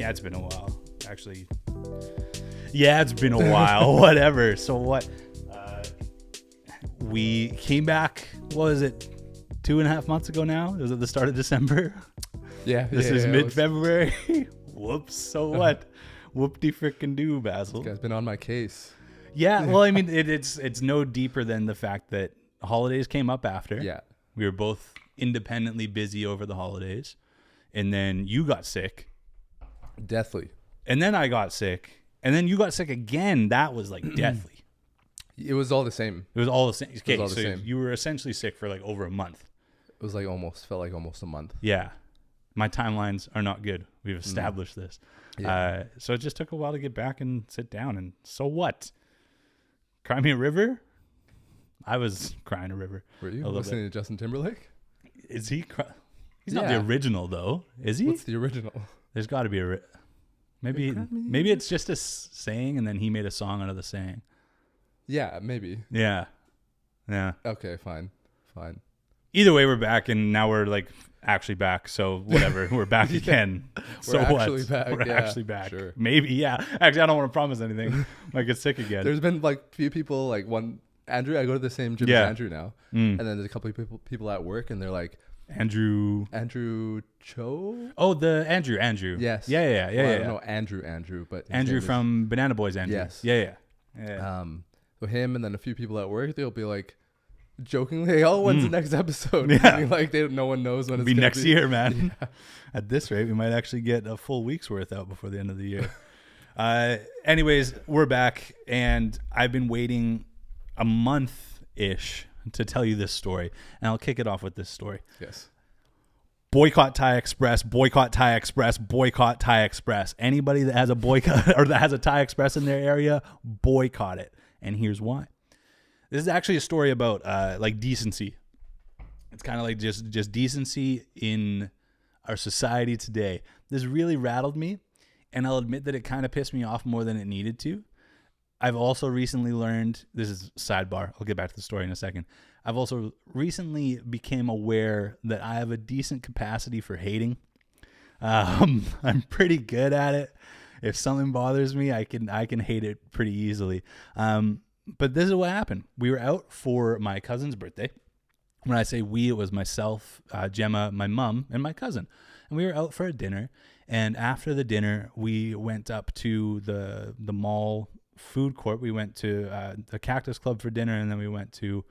Yeah, it's been a while. Actually, yeah, it's been a while. Whatever. So what? We came back, what was it, 2.5 months ago now? It was at the start of December. Yeah. This is mid-February. Whoops. So what? Whoop-de frickin' do, Basil. This guy's been on my case. Yeah. Well, I mean, it's no deeper than the fact that holidays came up after. Yeah. We were both independently busy over the holidays. And then you got sick. Deathly. And then I got sick. And then you got sick again. That was like deathly. It was all the same. It was all the same. Okay, all the so same. you were essentially sick for like over a month. It was like felt like almost a month. Yeah. My timelines are not good. We've established this. Yeah. So it just took a while to get back and sit down. And so what? Cry me a river? I was crying a river. Were you listening to Justin Timberlake? Is he? He's not the original though, is he? What's the original? There's got to be a. Maybe it's just a saying, and then he made a song out of the saying. Yeah, maybe. Yeah. Okay, fine. Either way, we're back, and now we're like actually back. So whatever, we're back again. So We're what? actually back. We're Yeah, actually back. sure. Maybe, yeah. Actually, I don't want to promise anything. Might get sick again. There's been like few people, like one Andrew. I go to the same gym as Andrew now, and then there's a couple of people at work, and they're like, Andrew Cho. Oh, the Andrew. Yes. Yeah. Well, I don't know Andrew, but his Andrew name is- from Banana Boys. Andrew. Yes. Yeah. So him and then a few people at work, they'll be like, jokingly, "Oh, when's the next episode?" Yeah. Meaning, like no one knows when It'll it's be gonna next year, man. At this rate, we might actually get a full week's worth out before the end of the year. Anyways, we're back, and I've been waiting a month-ish to tell you this story, and I'll kick it off with this story. Yes. Boycott Thai Express, boycott Thai Express, boycott Thai Express. Anybody that has a boycott or that has a Thai Express in their area, boycott it. And here's why. This is actually a story about like decency. It's kind of like just decency in our society today. This really rattled me, and I'll admit that it kind of pissed me off more than it needed to. I've also recently learned, this is sidebar, I'll get back to the story in a second. I've also recently became aware that I have a decent capacity for hating. I'm pretty good at it. If something bothers me, I can hate it pretty easily. But this is what happened. We were out for my cousin's birthday. When I say we, it was myself, Gemma, my mom, and my cousin. And we were out for a dinner. And after the dinner, we went up to the mall food court. We went to the Cactus Club for dinner, and then we went to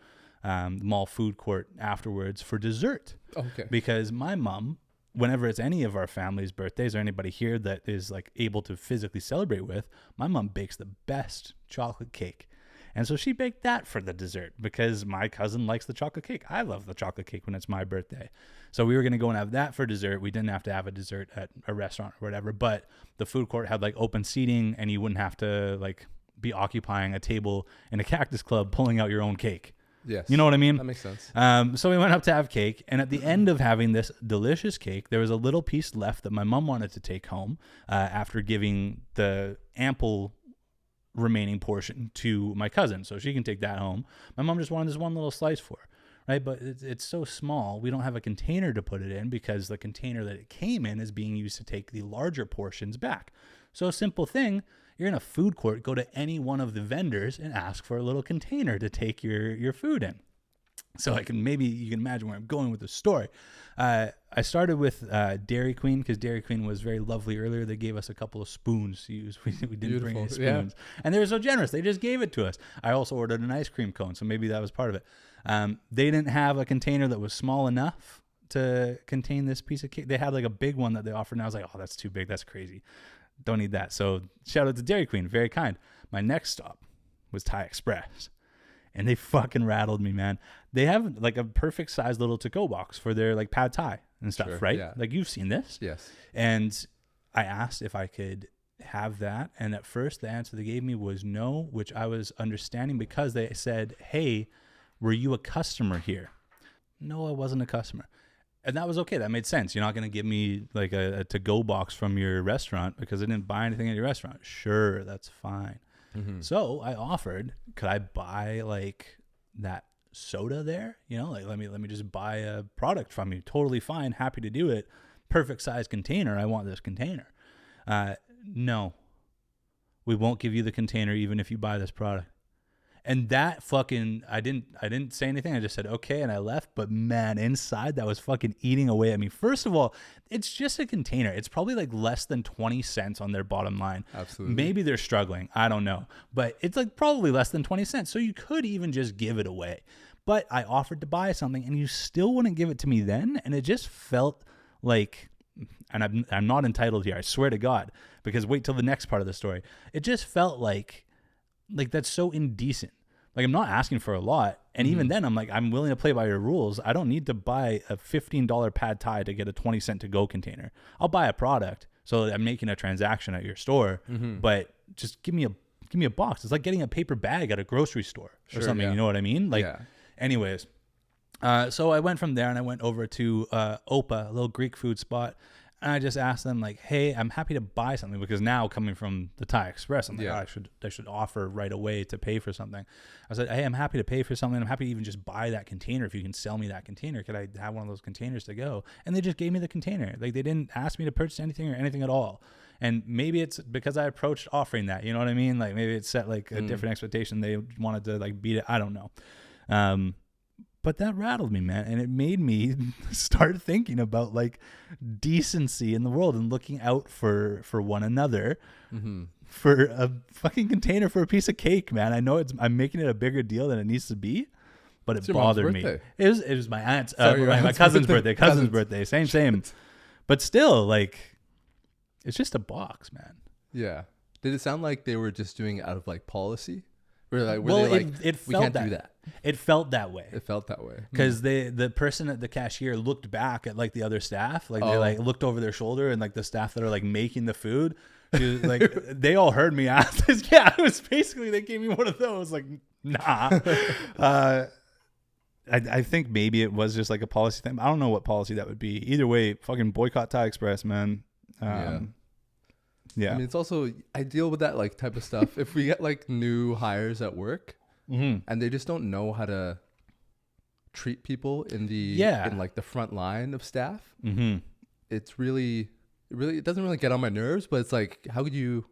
the mall food court afterwards for dessert. Okay. Because my mom, whenever it's any of our family's birthdays or anybody here that is like able to physically celebrate with, my mom bakes the best chocolate cake. And so she baked that for the dessert because my cousin likes the chocolate cake. I love the chocolate cake when it's my birthday. So we were going to go and have that for dessert. We didn't have to have a dessert at a restaurant or whatever, but the food court had like open seating, and you wouldn't have to like be occupying a table in a Cactus Club pulling out your own cake. Yes. You know what I mean? That makes sense. So we went up to have cake, and at the end of having this delicious cake, there was a little piece left that my mom wanted to take home after giving the ample remaining portion to my cousin, so she can take that home. My mom just wanted this one little slice for her, right? But it's so small, we don't have a container to put it in because the container that it came in is being used to take the larger portions back. So a simple thing, you're in a food court, go to any one of the vendors and ask for a little container to take your food in. So maybe you can imagine where I'm going with the story. I started with Dairy Queen because Dairy Queen was very lovely earlier. They gave us a couple of spoons to use. We didn't Beautiful. bring any spoons. Yeah. And they were so generous. They just gave it to us. I also ordered an ice cream cone, so maybe that was part of it. They didn't have a container that was small enough to contain this piece of cake. They had like a big one that they offered, and I was like, oh, that's too big. That's crazy. Don't need that. So shout out to Dairy Queen. Very kind. My next stop was Thai Express. And they fucking rattled me, man. They have like a perfect size little to-go box for their like pad thai and stuff, Sure, right? yeah. Like you've seen this. Yes. And I asked if I could have that. And at first the answer they gave me was no, which I was understanding because they said, hey, were you a customer here? No, I wasn't a customer. And that was okay. That made sense. You're not going to give me like a to-go box from your restaurant because I didn't buy anything at your restaurant. Sure, that's fine. Mm-hmm. So I offered, could I buy like that soda there? You know, like let me just buy a product from you. Totally fine, happy to do it. Perfect size container. I want this container. No, we won't give you the container even if you buy this product. And that fucking, I didn't say anything. I just said, okay. And I left. But man, inside that was fucking eating away at me. First of all, it's just a container. It's probably like less than 20 cents on their bottom line. Absolutely. Maybe they're struggling. I don't know. But it's like probably less than 20 cents. So you could even just give it away. But I offered to buy something and you still wouldn't give it to me then. And it just felt like, and I'm not entitled here, I swear to God, because wait till the next part of the story. It just felt like that's so indecent. Like, I'm not asking for a lot. And even then, I'm like, I'm willing to play by your rules. I don't need to buy a $15 pad thai to get a 20 cent to go container. I'll buy a product so that I'm making a transaction at your store, but just give me a box. It's like getting a paper bag at a grocery store or something. Yeah. You know what I mean? Like, anyways. So I went from there and I went over to Opa, a little Greek food spot. And I just asked them, like, hey, I'm happy to buy something, because now coming from the Thai Express, I'm like, I should offer right away to pay for something. I said, hey, I'm happy to pay for something. I'm happy to even just buy that container. If you can sell me that container, could I have one of those containers to go? And they just gave me the container. Like, they didn't ask me to purchase anything or anything at all. And maybe it's because I approached offering that, you know what I mean? Like, maybe it set like a different expectation. They wanted to like beat it. I don't know. But that rattled me, man. And it made me start thinking about like decency in the world and looking out for one another for a fucking container for a piece of cake, man. I know I'm making it a bigger deal than it needs to be, but it bothered me. It was my aunt's, my cousin's birthday. Cousin's birthday. Same. But still, like, it's just a box, man. Yeah. Did it sound like they were just doing it out of like policy? It felt can't do that. It felt that way. It felt that way because the person at the cashier looked back at like the other staff, like they like looked over their shoulder, and like the staff that are like making the food, like they all heard me ask this. Yeah, it was basically they gave me one of those. Like, nah. I think maybe it was just like a policy thing. I don't know what policy that would be. Either way, fucking boycott Thai Express, man. Yeah. I mean, it's also, I deal with that like type of stuff. If we get like new hires at work and they just don't know how to treat people in like the front line of staff, it's really, it doesn't really get on my nerves, but it's like, how could you,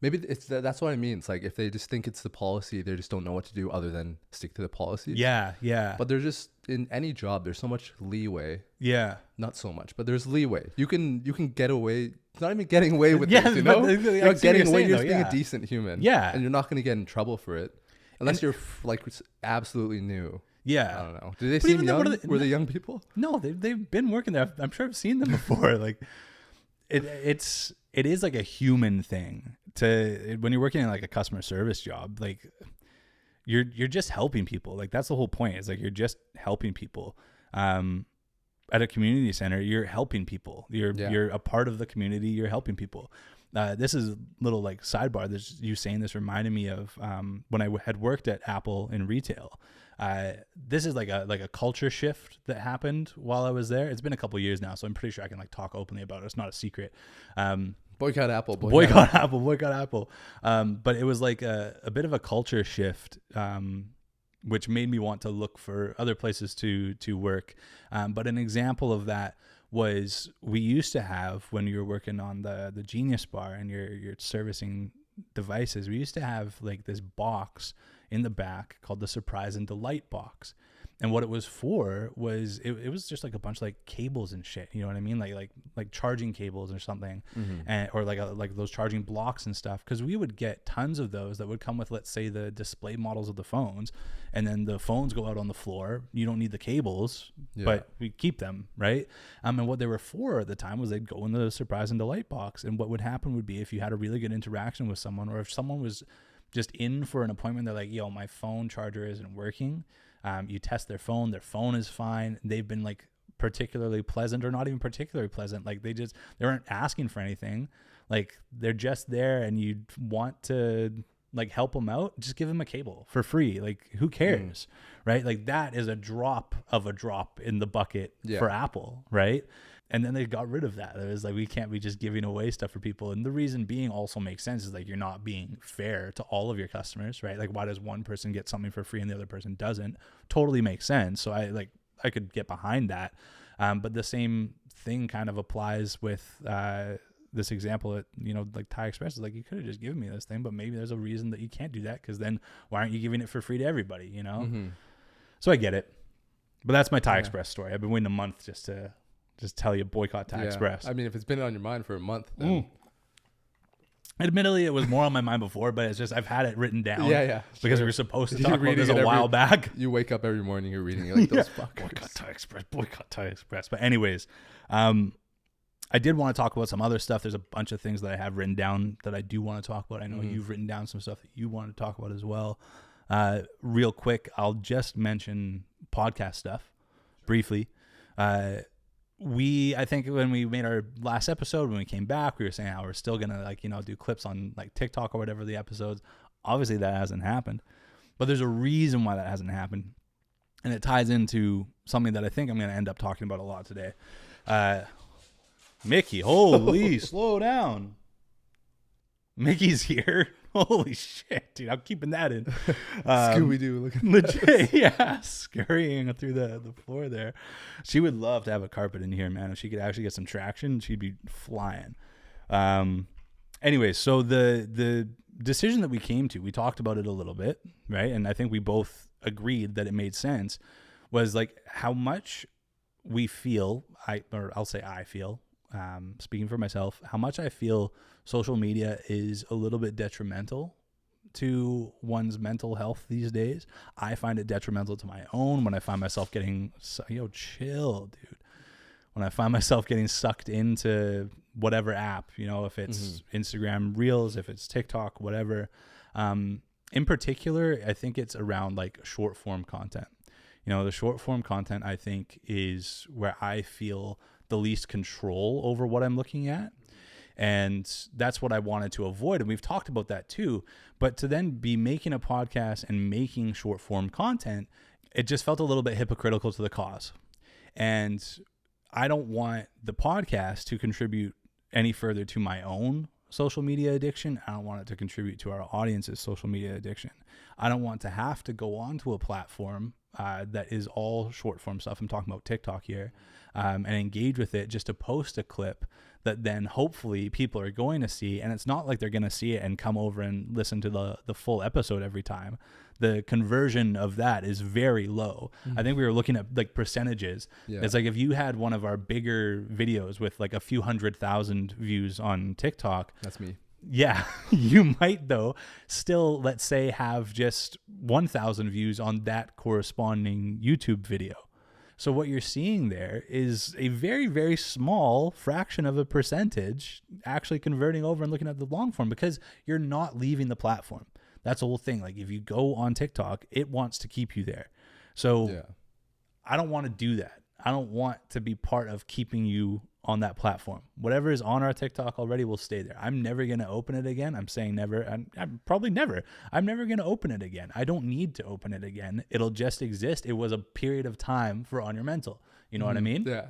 maybe that's what I mean. It's like, if they just think it's the policy, they just don't know what to do other than stick to the policy. Yeah. But they're just, in any job, there's so much leeway. Yeah. Not so much, but there's leeway. You can get away. It's not even getting away with things, you know? You're not getting away. You're just being a decent human. Yeah. And you're not going to get in trouble for it unless you're like absolutely new. Yeah. I don't know. Do they seem young? Were they young people? No, they've been working there. I'm sure I've seen them before. Like, it is like a human thing when you're working in like a customer service job, like you're just helping people. Like, that's the whole point. It's like, you're just helping people. At a community center, you're helping people. You're a part of the community. You're helping people. This is a little like sidebar. You saying this reminded me of when I had worked at Apple in retail. This is like a culture shift that happened while I was there. It's been a couple years now, so I'm pretty sure I can like talk openly about it. It's not a secret. Boycott Apple. Boycott Apple. But it was like a bit of a culture shift, which made me want to look for other places to work. But an example of that was, we used to have, when you were working on the Genius Bar and you're servicing devices, we used to have like this box in the back called the Surprise and Delight box. And what it was for was it was just like a bunch of like cables and shit, you know what I mean? Like charging cables or something, and or like those charging blocks and stuff. Because we would get tons of those that would come with, let's say, the display models of the phones, and then the phones go out on the floor. You don't need the cables, but we keep them, right? And what they were for at the time was they'd go in the Surprise and Delight box. And what would happen would be, if you had a really good interaction with someone, or if someone was just in for an appointment, they're like, yo, my phone charger isn't working. You test their phone is fine. They've been like particularly pleasant, or not even particularly pleasant. Like, they weren't asking for anything. Like, they're just there, and you want to like help them out. Just give them a cable for free. Like, who cares? Right? Like, that is a drop of a drop in the bucket for Apple. Right? And then they got rid of that. It was like, we can't be just giving away stuff for people. And the reason being also makes sense, is like, you're not being fair to all of your customers, right? Like, why does one person get something for free and the other person doesn't? Totally makes sense. So I could get behind that. But the same thing kind of applies with this example that, you know, like Thai Express is like, you could have just given me this thing, but maybe there's a reason that you can't do that, because then why aren't you giving it for free to everybody, you know? So I get it. But that's my Thai Express story. I've been waiting a month just to tell you, boycott Thai Express. I mean, if it's been on your mind for a month, then... Admittedly, it was more on my mind before, but it's just I've had it written down. Because we were supposed to talk about this a while back. You wake up every morning, you're reading it like those fuckers. Boycott Thai Express. But anyways, I did want to talk about some other stuff. There's a bunch of things that I have written down that I do want to talk about. I know you've written down some stuff that you want to talk about as well. Real quick, I'll just mention podcast stuff briefly. I think when we made our last episode, when we came back, we were saying how we're still going to, like, you know, do clips on like TikTok or whatever the episodes. Obviously that hasn't happened, but there's a reason why that hasn't happened. And it ties into something that I think I'm going to end up talking about a lot today. Mickey, holy, slow down. Mickey's here. Holy shit, dude. I'm keeping that in. Scooby-Doo. Look at legit, yeah. Scurrying through the floor there. She would love to have a carpet in here, man. If she could actually get some traction, she'd be flying. Anyway, so the decision that we came to, we talked about it a little bit, right? And I think we both agreed that it made sense, was like how much we feel, I'll say I feel, speaking for myself, how much I feel social media is a little bit detrimental to one's mental health these days. I find it detrimental to my own when I find myself getting, chill, dude. When I find myself getting sucked into whatever app, you know, if it's Instagram Reels, if it's TikTok, whatever. In particular, I think it's around like short form content. You know, the short form content, I think, is where I feel the least control over what I'm looking at. And that's what I wanted to avoid. And we've talked about that too. But to then be making a podcast and making short form content, it just felt a little bit hypocritical to the cause. And I don't want the podcast to contribute any further to my own social media addiction. I don't want it to contribute to our audience's social media addiction. I don't want to have to go onto a platform that is all short form stuff. I'm talking about TikTok here, and engage with it just to post a clip that then hopefully people are going to see. And it's not like they're going to see it and come over and listen to the full episode every time. The conversion of that is very low. I think we were looking at like percentages. It's like if you had one of our bigger videos with like a few 100,000 views on TikTok. That's me. Yeah, you might though still, let's say, have just 1,000 views on that corresponding YouTube video. So what you're seeing there is a very, very small fraction of a percentage actually converting over and looking at the long form, because you're not leaving the platform. That's the whole thing. Like if you go on TikTok, it wants to keep you there. So I don't want to do that. I don't want to be part of keeping you on that platform. Whatever is on our TikTok already will stay there. I'm never going to open it again. I'm saying never. I'm probably never. I'm never going to open it again. I don't need to open it again. It'll just exist. It was a period of time for On Your Mental. You know what I mean? Yeah.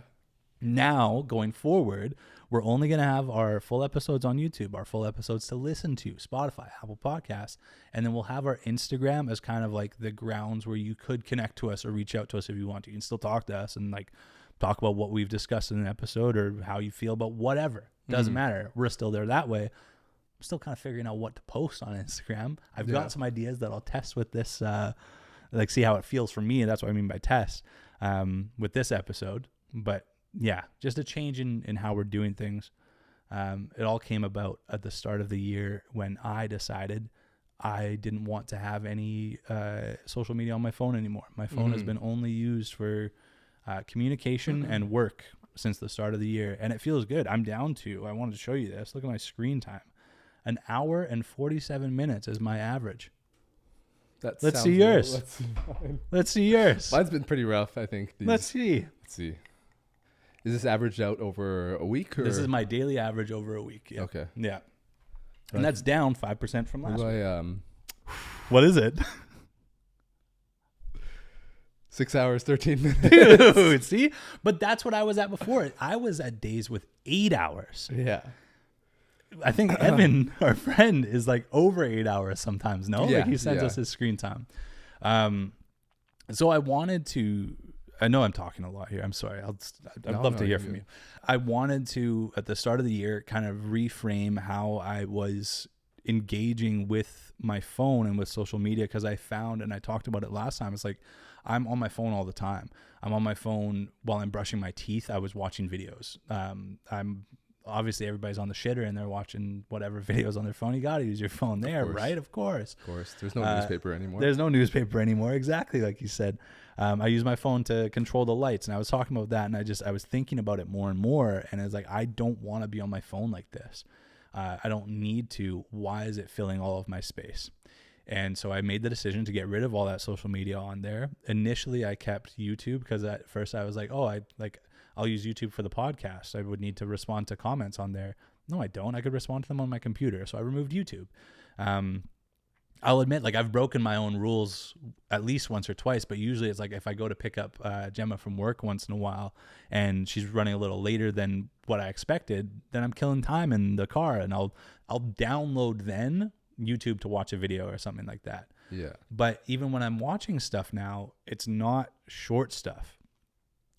Now, going forward, we're only going to have our full episodes on YouTube, our full episodes to listen to, Spotify, Apple Podcasts, and then we'll have our Instagram as kind of like the grounds where you could connect to us or reach out to us if you want to. You can still talk to us and like talk about what we've discussed in an episode or how you feel about whatever. Doesn't matter. We're still there that way. I'm still kind of figuring out what to post on Instagram. I've got some ideas that I'll test with this, like see how it feels for me. And that's what I mean by test with this episode. But yeah, just a change in how we're doing things. It all came about at the start of the year when I decided I didn't want to have any social media on my phone anymore. My phone has been only used for communication and work since the start of the year, and it feels good. I'm down to, I wanted to show you this. Look at my screen time. 1 hour and 47 minutes is my average. Let's see yours. Let's see yours. Mine's been pretty rough, I think. Let's see. Is this averaged out over a week? Or? This is my daily average over a week. Yeah. Okay. Yeah. And that's down 5% from last week. What is it? 6 hours, 13 minutes. Dude, see? But that's what I was at before. I was at days with 8 hours. Yeah. I think Evan, our friend, is like over 8 hours sometimes. No? Yeah, like he sends us his screen time. So I wanted to I know I'm talking a lot here. I'm sorry. I'd love to hear from you. I wanted to, at the start of the year, kind of reframe how I was engaging with my phone and with social media, because I found, and I talked about it last time, it's like I'm on my phone all the time. I'm on my phone while I'm brushing my teeth. I was watching videos. I'm obviously, everybody's on the shitter and they're watching whatever videos on their phone. You got to use your phone there, right? Of course. There's no newspaper anymore. There's no newspaper anymore. Exactly. Like you said, I use my phone to control the lights, and I was talking about that, and I was thinking about it more and more. And it's like, I don't want to be on my phone like this. I don't need to. Why is it filling all of my space? And so I made the decision to get rid of all that social media on there. Initially, I kept YouTube because at first I was like, I'll use YouTube for the podcast. I would need to respond to comments on there. No, I don't. I could respond to them on my computer. So I removed YouTube. I'll admit, like, I've broken my own rules at least once or twice, but usually it's like if I go to pick up Gemma from work once in a while and she's running a little later than what I expected, then I'm killing time in the car, and I'll download then YouTube to watch a video or something like that. Yeah. But even when I'm watching stuff now, it's not short stuff.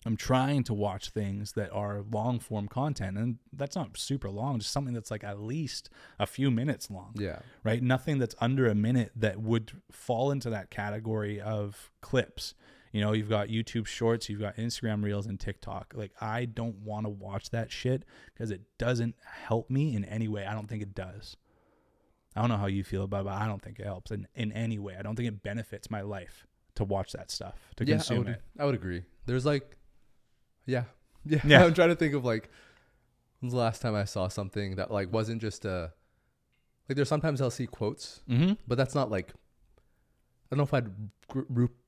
I'm trying to watch things that are long form content, and that's not super long, just something that's like at least a few minutes long. Yeah. Right. Nothing that's under a minute that would fall into that category of clips. You know, you've got YouTube shorts, you've got Instagram reels and TikTok. Like, I don't want to watch that shit because it doesn't help me in any way. I don't think it does. I don't know how you feel about it, but I don't think it helps in any way. I don't think it benefits my life to watch that stuff, to consume it. I would agree. There's like, yeah. I'm trying to think of like, when's the last time I saw something that like wasn't just like, there's sometimes I'll see quotes, but that's not like, I don't know if I'd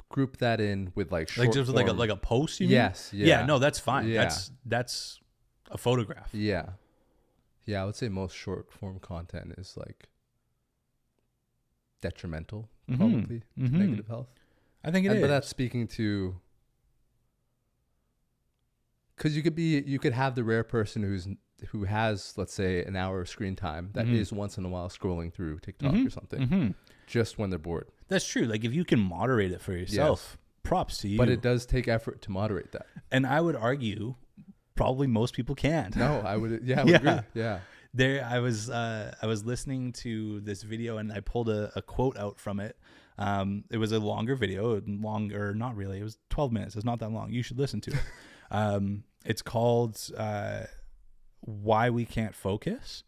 group that in with like short just form. like a post. You mean? Yes. Yeah. No, that's fine. Yeah. That's a photograph. Yeah. I would say most short form content is like detrimental, probably to negative health. I think it is. But that's speaking to, because you could have the rare person who has, let's say, an hour of screen time that is once in a while scrolling through TikTok or something, just when they're bored. That's true. Like, if you can moderate it for yourself, props to you. But it does take effort to moderate that. And I would argue, probably most people can't. No, I would. Yeah, I would agree. Yeah. I was listening to this video, and I pulled a quote out from it. It was a longer video, not really. It was 12 minutes. It's not that long. You should listen to it. It's called Why We Can't Focus.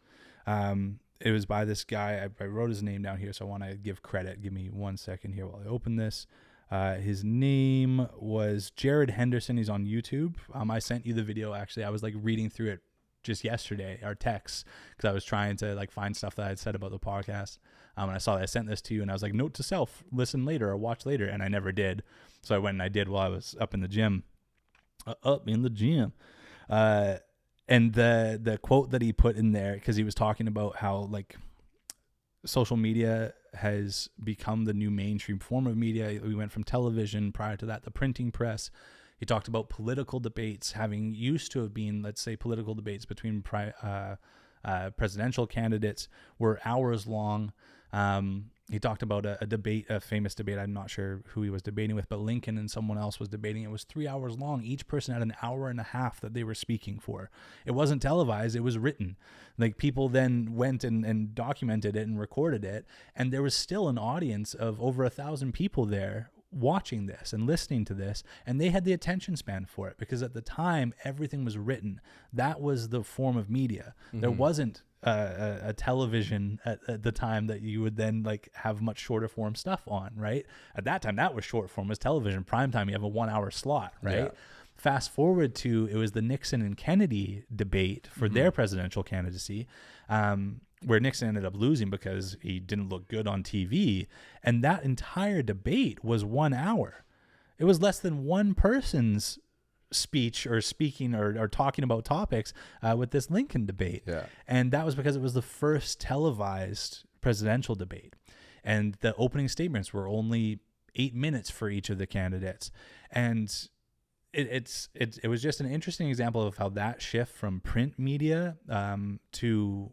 It was by this guy. I wrote his name down here, so I want to give credit. Give me 1 second here while I open this. His name was Jared Henderson. He's on YouTube. I sent you the video, actually. I was like reading through it just yesterday, our texts, because I was trying to like find stuff that I had said about the podcast. And I saw that I sent this to you, and I was like, note to self, listen later or watch later. And I never did. So I went and I did while I was up in the gym. And the quote that he put in there, because he was talking about how like social media has become the new mainstream form of media. We went from television, prior to that, the printing press. He talked about political debates having used to have been, let's say, political debates between presidential candidates were hours long. He talked about a debate, a famous debate. I'm not sure who he was debating with, but Lincoln and someone else was debating. It was 3 hours long. Each person had an hour and a half that they were speaking for. It wasn't televised. It was written. Like, people then went and documented it and recorded it. And there was still an audience of over 1,000 people there watching this and listening to this, and they had the attention span for it, because at the time everything was written. That was the form of media. There wasn't a television at the time that you would then like have much shorter form stuff on, right? At that time, that was short form, was television. Prime time, you have a 1 hour slot, right? Yeah. Fast forward to, it was the Nixon and Kennedy debate for their presidential candidacy, where Nixon ended up losing because he didn't look good on TV. And that entire debate was 1 hour. It was less than one person's speech or speaking or talking about topics with this Lincoln debate. Yeah. And that was because it was the first televised presidential debate. And the opening statements were only 8 minutes for each of the candidates. And it was just an interesting example of how that shift from print media to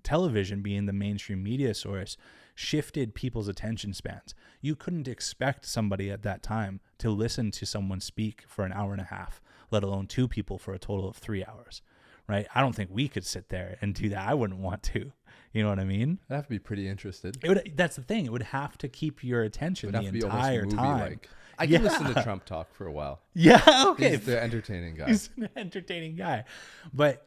television being the mainstream media source shifted people's attention spans. You couldn't expect somebody at that time to listen to someone speak for an hour and a half, let alone 2 people for a total of 3 hours, right? I don't think we could sit there and do that. I wouldn't want to. You know what I mean? I'd have to be pretty interested. That's the thing. It would have to keep your attention the entire time. Like. I can listen to Trump talk for a while. Yeah, okay. He's the entertaining guy. He's an entertaining guy. But,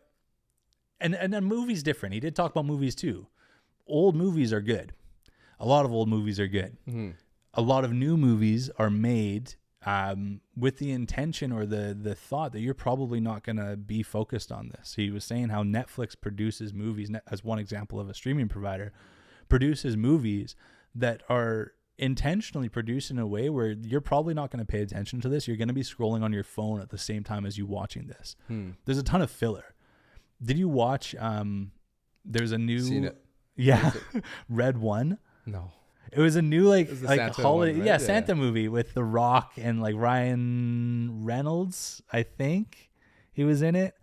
and then movies different. He did talk about movies too. Old movies are good. A lot of old movies are good. Mm-hmm. A lot of new movies are made with the intention or the thought that you're probably not going to be focused on this. He was saying how Netflix produces movies, as one example of a streaming provider, produces movies that are intentionally produced in a way where you're probably not going to pay attention to this. You're going to be scrolling on your phone at the same time as you watching this. There's a ton of filler. Did you watch, there's a new... Seen it. Yeah. Red One? No. It was a new like Santa holiday, one, right? Santa movie with The Rock and like Ryan Reynolds. I think he was in it.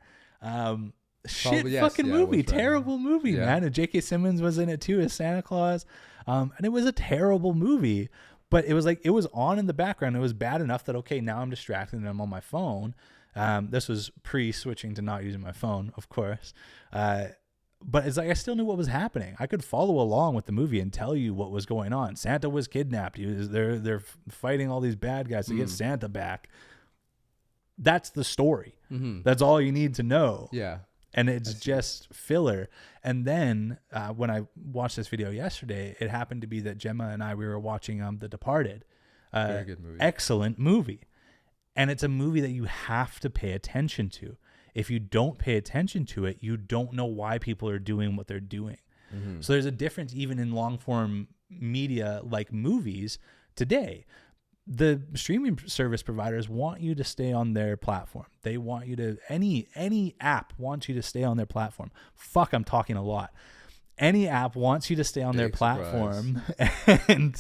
Fucking movie, terrible movie, man. And J.K. Simmons was in it too as Santa Claus, and it was a terrible movie. But it was like it was on in the background. It was bad enough that okay, now I'm distracted and I'm on my phone. This was pre-switching to not using my phone, of course. But it's like I still knew what was happening. I could follow along with the movie and tell you what was going on. Santa was kidnapped. They're fighting all these bad guys to get Santa back. That's the story. Mm-hmm. That's all you need to know. Yeah. And it's just filler. And then when I watched this video yesterday, it happened to be that Gemma and we were watching The Departed. Very good movie. Excellent movie. And it's a movie that you have to pay attention to. If you don't pay attention to it, you don't know why people are doing what they're doing. Mm-hmm. So there's a difference even in long form media like movies today. The streaming service providers want you to stay on their platform. They want you to, any app wants you to stay on their platform. Fuck, I'm talking a lot. Any app wants you to stay on their platform, and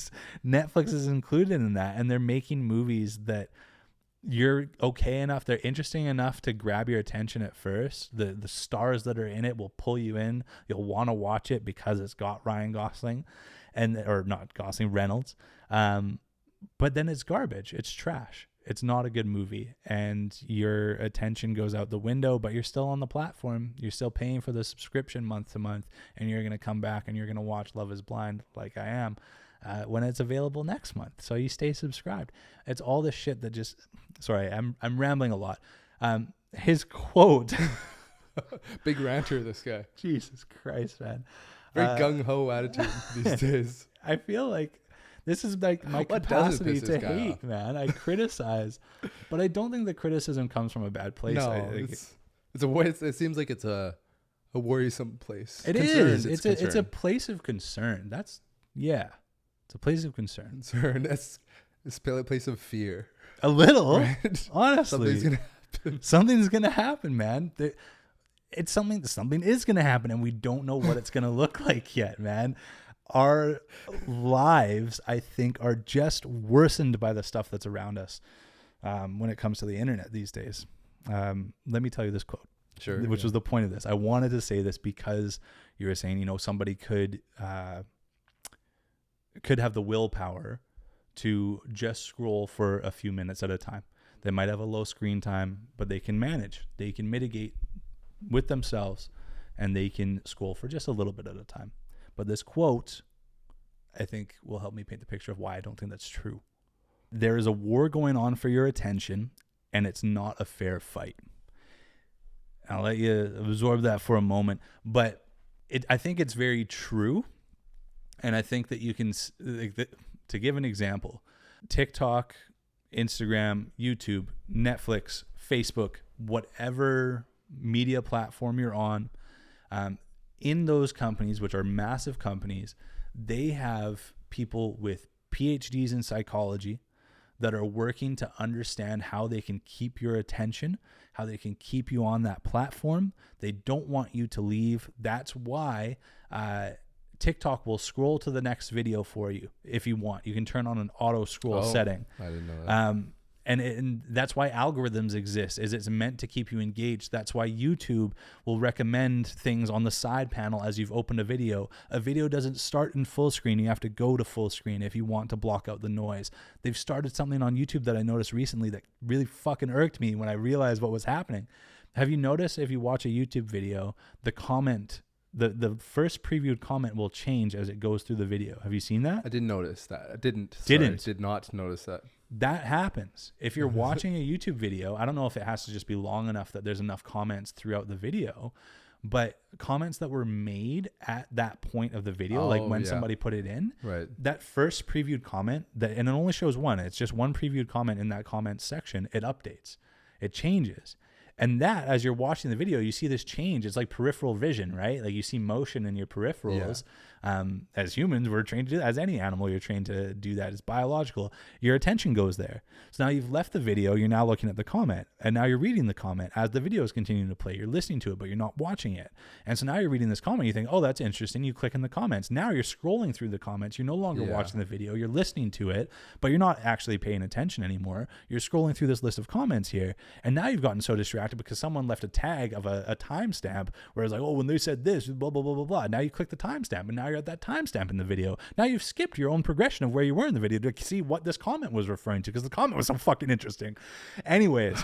Netflix is included in that. And they're making movies that you're okay enough, they're interesting enough to grab your attention at first. The stars that are in it will pull you in. You'll want to watch it because it's got Ryan Gosling Reynolds. But then it's garbage. It's trash. It's not a good movie, and your attention goes out the window, but you're still on the platform. You're still paying for the subscription month to month, and you're going to come back and you're going to watch Love is Blind like I am. When it's available next month, so you stay subscribed. It's all this shit that just. Sorry, I'm rambling a lot. His quote, big ranter, this guy. Jesus Christ, man. Very gung ho attitude these days. I feel like this is like my capacity to hate, off? Man. I criticize, but I don't think the criticism comes from a bad place. No, it seems like it's a worrisome place. It is. It's a place of concern. It's a place of concern. It's a place of fear. A little, right? Honestly. Something's gonna happen, man. Something is gonna happen, and we don't know what it's gonna look like yet, man. Our lives, I think, are just worsened by the stuff that's around us when it comes to the internet these days. Let me tell you this quote, which was the point of this. I wanted to say this because you were saying, somebody could have the willpower to just scroll for a few minutes at a time. They might have a low screen time, but they can manage. They can mitigate with themselves, and they can scroll for just a little bit at a time. But this quote, I think, will help me paint the picture of why I don't think that's true. There is a war going on for your attention, and it's not a fair fight. I'll let you absorb that for a moment, but I think it's very true. And I think that you can, to give an example, TikTok, Instagram, YouTube, Netflix, Facebook, whatever media platform you're on, in those companies, which are massive companies, they have people with PhDs in psychology that are working to understand how they can keep your attention, how they can keep you on that platform. They don't want you to leave. That's why TikTok will scroll to the next video for you if you want. You can turn on an auto scroll setting. I didn't know that. And that's why algorithms exist, is it's meant to keep you engaged. That's why YouTube will recommend things on the side panel as you've opened a video. A video doesn't start in full screen. You have to go to full screen if you want to block out the noise. They've started something on YouTube that I noticed recently that really fucking irked me when I realized what was happening. Have you noticed if you watch a YouTube video, the comment, the first previewed comment will change as it goes through the video? Have you seen that? I didn't notice that. I did not notice that. That happens. If you're watching a YouTube video, I don't know if it has to just be long enough that there's enough comments throughout the video, but comments that were made at that point of the video, like when somebody put it in, right? That first previewed comment, and it only shows one, it's just one previewed comment in that comment section, it updates, it changes. And that, as you're watching the video, you see this change. It's like peripheral vision, right? Like you see motion in your peripherals. As humans, we're trained to do that. As any animal, you're trained to do that. It's biological. Your attention goes there. So now you've left the video. You're now looking at the comment. And now you're reading the comment. As the video is continuing to play, you're listening to it, but you're not watching it. And so now you're reading this comment. You think, oh, that's interesting. You click in the comments. Now you're scrolling through the comments. You're no longer watching the video. You're listening to it, but you're not actually paying attention anymore. You're scrolling through this list of comments here. And now you've gotten so distracted because someone left a tag of a timestamp where it's like, oh, when they said this, blah, blah, blah, blah, blah. Now you click the timestamp, and now you're at that timestamp in the video. Now you've skipped your own progression of where you were in the video to see what this comment was referring to, because the comment was so fucking interesting. Anyways,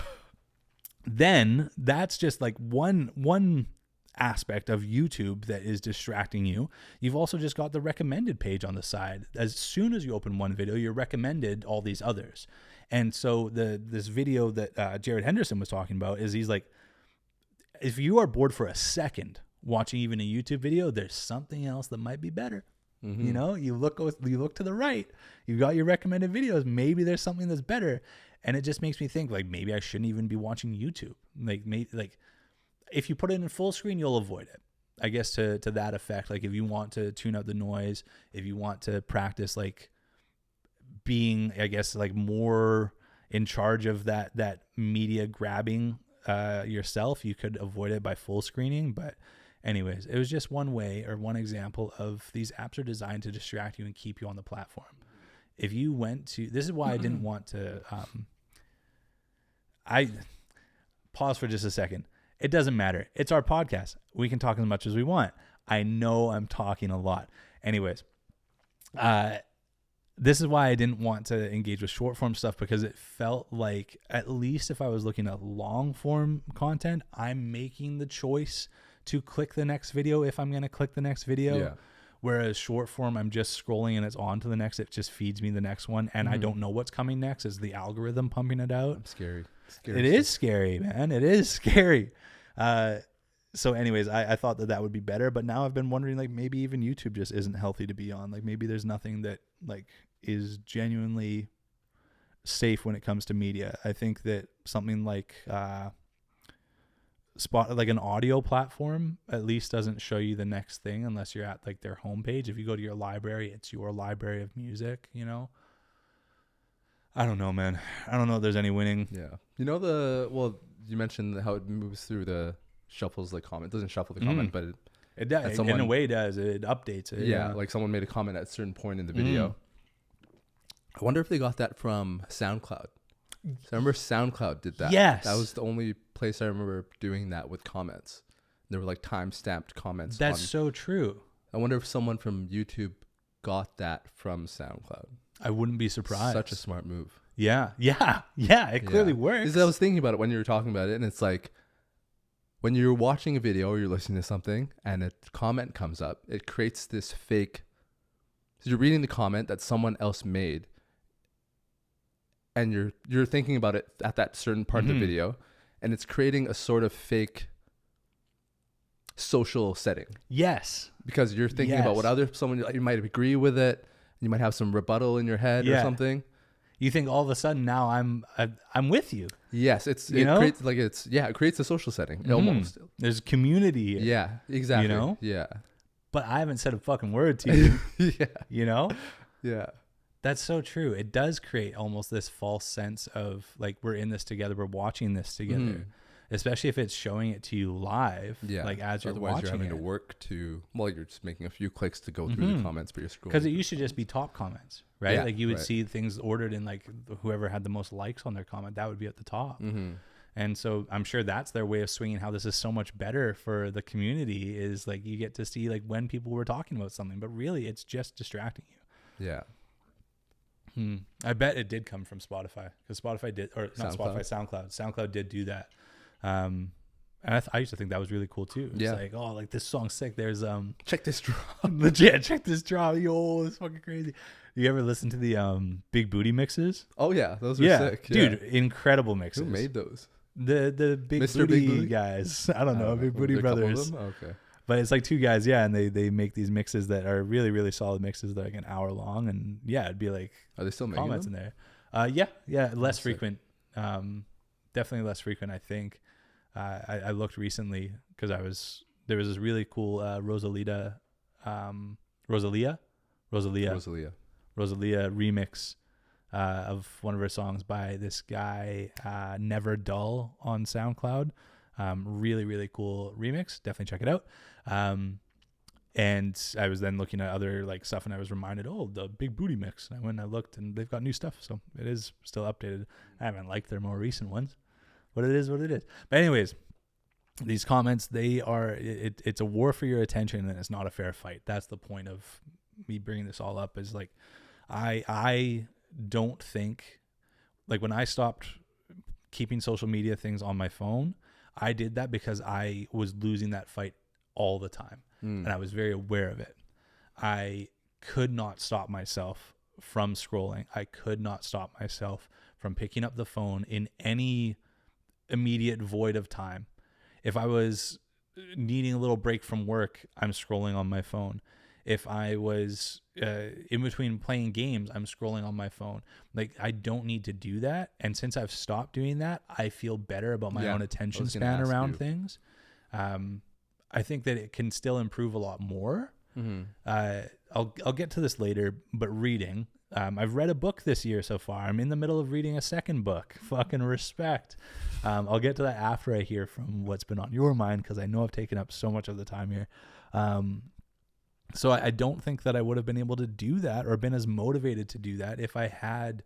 then that's just like one aspect of YouTube that is distracting you. You've also just got the recommended page on the side. As soon as you open one video, you're recommended all these others. And so this video that Jared Henderson was talking about is, he's like, if you are bored for a second watching even a YouTube video, there's something else that might be better. You know, you look to the right, you've got your recommended videos. Maybe there's something that's better. And it just makes me think, like, maybe I shouldn't even be watching YouTube. Like if you put it in full screen, you'll avoid it, I guess, to that effect. Like if you want to tune out the noise, if you want to practice like being, I guess, like more in charge of that media grabbing yourself, you could avoid it by full screening. But anyways, it was just one way or one example of these apps are designed to distract you and keep you on the platform. If you went to, this is why I didn't want to, I pause for just a second. It doesn't matter. It's our podcast. We can talk as much as we want. I know I'm talking a lot. Anyways, this is why I didn't want to engage with short form stuff, because it felt like, at least if I was looking at long form content, I'm making the choice to click the next video if I'm going to click the next video. Yeah. Whereas short form, I'm just scrolling and it's on to the next. It just feeds me the next one. And I don't know what's coming next. It's the algorithm pumping it out. I'm scary. It is scary, man. It is scary. So anyways, I thought that would be better. But now I've been wondering, like, maybe even YouTube just isn't healthy to be on. Like maybe there's nothing that like is genuinely safe when it comes to media. I think that something like like an audio platform at least doesn't show you the next thing unless you're at like their homepage. If you go to your library, it's your library of music, you know? I don't know, man. I don't know if there's any winning. Yeah. You know, you mentioned how it moves through shuffles the comment. It doesn't shuffle the comment, but it does. In a way it does. It updates it. Yeah. Like someone made a comment at a certain point in the video. I wonder if they got that from SoundCloud. So I remember SoundCloud did that. Yes. That was the only place I remember doing that with comments. There were like time-stamped comments. That's so true. I wonder if someone from YouTube got that from SoundCloud. I wouldn't be surprised. Such a smart move. Yeah. It clearly works. Because I was thinking about it when you were talking about it, and it's like, when you're watching a video or you're listening to something and a comment comes up, it creates this fake. So you're reading the comment that someone else made, and you're thinking about it at that certain part of the video, and it's creating a sort of fake social setting. Yes. Because you're thinking about what someone, you might agree with it, you might have some rebuttal in your head or something. You think all of a sudden now I'm with you. Yes, it creates a social setting almost. There's community. Yeah, exactly. You know? Yeah. But I haven't said a fucking word to you. Yeah. You know? Yeah. That's so true. It does create almost this false sense of like we're in this together, we're watching this together. especially if it's showing it to you live, like as you're otherwise watching you're having it. to work to, well, you're just making a few clicks to go through the comments, but you're scrolling. Because it used to just be top comments, right? Yeah, like you would see things ordered in like whoever had the most likes on their comment, that would be at the top. And so I'm sure that's their way of swinging how this is so much better for the community, is like you get to see like when people were talking about something, but really it's just distracting you. Yeah. I bet it did come from Spotify, because Spotify did, or not Spotify, SoundCloud did do that. And I used to think that was really cool too. It's like, oh, like this song's sick. There's check this drop. Legit, check this drop. Yo, it's fucking crazy. You ever listen to the Big Booty mixes? Oh yeah, those are sick. Dude, incredible mixes. Who made those? The Big Booty guys. I don't know, Big Booty Brothers. Okay. But it's like two guys, and they make these mixes that are really, really solid mixes. They're like an hour long, and it'd be like, are they still making comments them? in there? Less frequent. Definitely less frequent, I think. I looked recently because there was this really cool Rosalia remix of one of her songs by this guy Never Dull on SoundCloud. Really, really cool remix. Definitely check it out. And I was then looking at other like stuff, and I was reminded, the Big Booty mix. And I went and I looked, and they've got new stuff, so it is still updated. I haven't liked their more recent ones, but it is what it is. But anyways, these comments, it's a war for your attention, and it's not a fair fight. That's the point of me bringing this all up, is like, I don't think, like when I stopped keeping social media things on my phone, I did that because I was losing that fight all the time. And I was very aware of it. I could not stop myself from scrolling. I could not stop myself from picking up the phone in any immediate void of time. If I was needing a little break from work, I'm scrolling on my phone. If I was in between playing games, I'm scrolling on my phone. Like, I don't need to do that. And since I've stopped doing that, I feel better about my own attention span around things. I think that it can still improve a lot more. I'll get to this later, but reading. I've read a book this year so far. I'm in the middle of reading a second book. Fucking respect. I'll get to that after I hear from what's been on your mind, because I know I've taken up so much of the time here. So I don't think that I would have been able to do that or been as motivated to do that if I had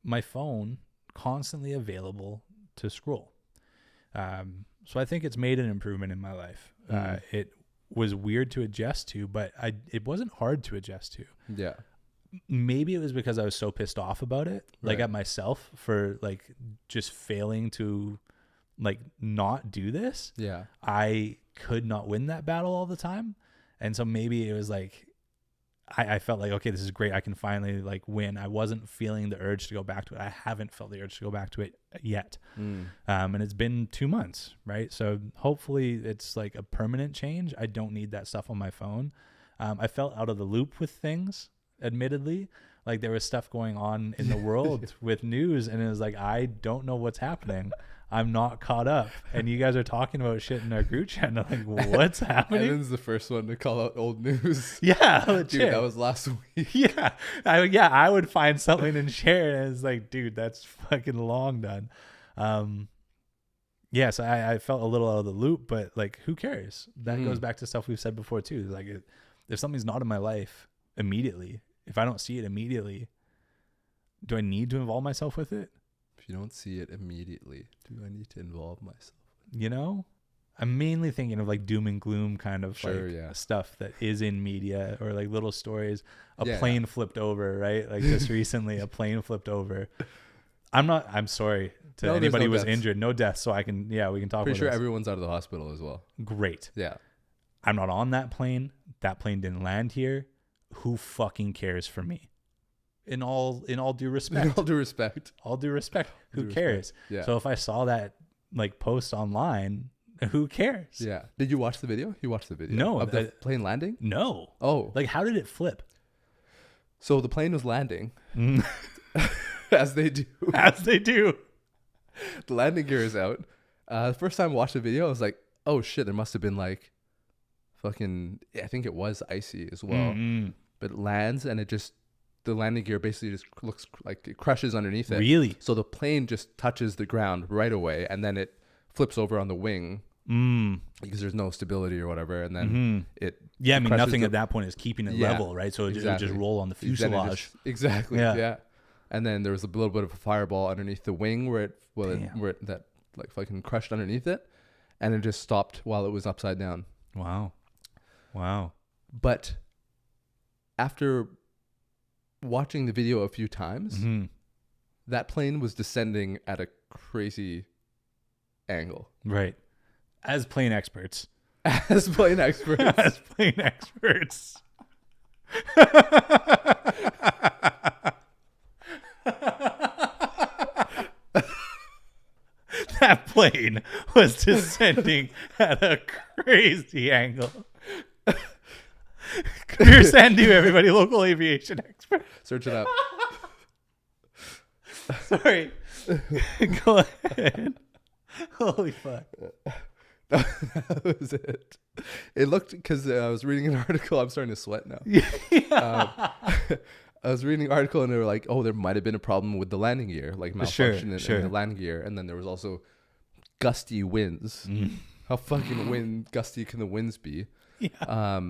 my phone constantly available to scroll. So I think it's made an improvement in my life. It was weird to adjust to, but it wasn't hard to adjust to. Yeah. Maybe it was because I was so pissed off about it, like at myself for like just failing to like not do this. Yeah. I could not win that battle all the time. And so maybe it was like, I felt like, okay, this is great. I can finally like win. I wasn't feeling the urge to go back to it. I haven't felt the urge to go back to it yet. And it's been 2 months, right? So hopefully it's like a permanent change. I don't need that stuff on my phone. I felt out of the loop with things, admittedly. Like there was stuff going on in the world with news, and it was like, I don't know what's happening. I'm not caught up, and you guys are talking about shit in our group chat. And I'm like, what's happening? Evan's the first one to call out old news. Yeah, legit. Dude, that was last week. Yeah, I would find something and share it, and it's like, dude, that's fucking long done. So I felt a little out of the loop, but like, who cares? That goes back to stuff we've said before too. Like, if something's not in my life immediately, if I don't see it immediately, do I need to involve myself with it? If you don't see it immediately, do I need to involve myself? You know, I'm mainly thinking of like doom and gloom kind of stuff that is in media, or like little stories. A plane flipped over, right? Like just recently, a plane flipped over. I'm sorry to anybody who was injured. No deaths, so we can talk. Pretty about sure this. everyone's out of the hospital as well. Great. Yeah. I'm not on that plane. That plane didn't land here. Who fucking cares for me? In all due respect. In all due respect. All due respect. Who cares? Yeah. So if I saw that like post online, who cares? Yeah. Did you watch the video? You watched the video? No. Of the plane landing? No. Oh. Like, how did it flip? So the plane was landing. As they do. As they do. The landing gear is out. The first time I watched the video, I was like, oh shit, there must have been like fucking, I think it was icy as well. But it lands, and the landing gear basically just looks like it crushes underneath it. Really? So the plane just touches the ground right away, and then it flips over on the wing because there's no stability or whatever, and then it nothing at that point is keeping it level, right? So it would just roll on the fuselage. Exactly. Yeah. And then there was a little bit of a fireball underneath the wing where it that like fucking crushed underneath it, and it just stopped while it was upside down. Wow. But after watching the video a few times, that plane was descending at a crazy angle. Right. As plane experts. As plane experts. As plane experts. That plane was descending at a crazy angle. Kabir Sandhu, everybody, local aviation expert. Search it up. Sorry. Go ahead. Holy fuck. That was it. It looked, because I was reading an article. I'm starting to sweat now. I was reading an article and they were like, oh, there might have been a problem with the landing gear, like malfunction in the landing gear. And then there was also gusty winds. How fucking gusty can the winds be? Yeah.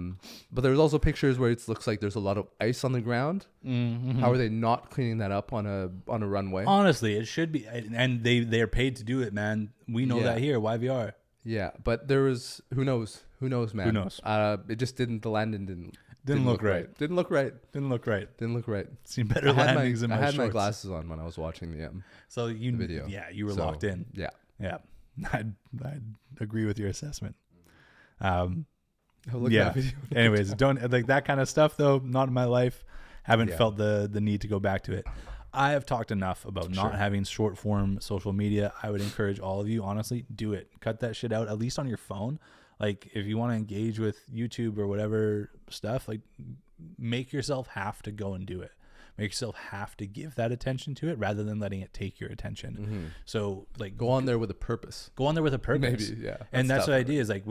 But there was also pictures where it looks like there's a lot of ice on the ground. How are they not cleaning that up on a runway? Honestly, it should be, and they're paid to do it, man. We know that here, YVR. Yeah, but there was who knows, man. Who knows? It just didn't. The landing didn't look right. Didn't look right. Seen better landings in my shorts. I had my glasses on when I was watching the video. Yeah, you were locked in. Yeah. I'd agree with your assessment. Look at that video. Anyways, don't like that kind of stuff though. Not in my life. Haven't felt the need to go back to it. I have talked enough about not having short form social media. I would encourage all of you, honestly, do it. Cut that shit out, at least on your phone. Like if you want to engage with YouTube or whatever stuff, like make yourself have to go and do it. Make yourself have to give that attention to it rather than letting it take your attention. So like go on there with a purpose. Maybe, yeah. And that's the idea is like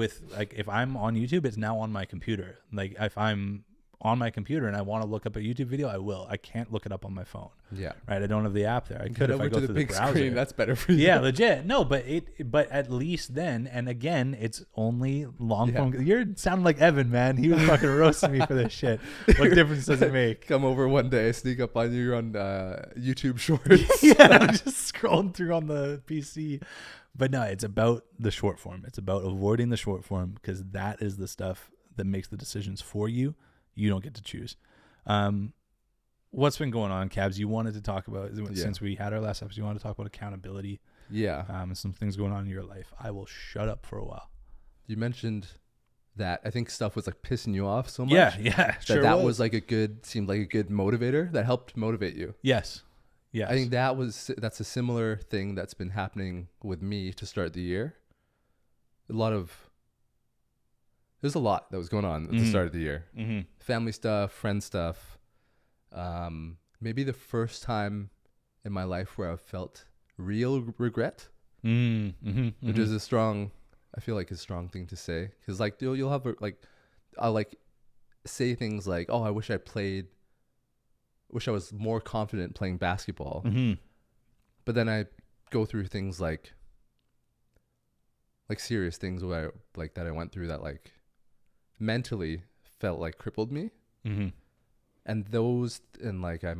if I'm on YouTube, it's now on my computer. Like if I'm on my computer and I want to look up a YouTube video, I will. I can't look it up on my phone. Yeah. Right. I don't have the app there. I could if I go through the big browser. Screen, that's better for you. Yeah, legit. No, but at least then, and again, it's only long form. You're sounding like Evan, man. He was fucking roasting me for this shit. What difference does it make? Come over one day, sneak up on you on YouTube Shorts. I'm just scrolling through on the PC. But no, it's about the short form. It's about avoiding the short form because that is the stuff that makes the decisions for you. You don't get to choose. What's been going on, Cabs? You wanted to talk about, since we had our last episode, you wanted to talk about accountability. Yeah. And some things going on in your life. I will shut up for a while. You mentioned that I think stuff was like pissing you off so much. Yeah. That was like seemed like a good motivator that helped motivate you. Yes. I think that's a similar thing that's been happening with me to start the year. There's a lot that was going on at the start of the year. Family stuff, friend stuff. Maybe the first time in my life where I felt real regret, which is a strong thing to say. Because like you'll have I'll like say things like, oh, I wish I was more confident playing basketball. But then I go through things like serious things where that I went through that like mentally felt like crippled me. And those, and like I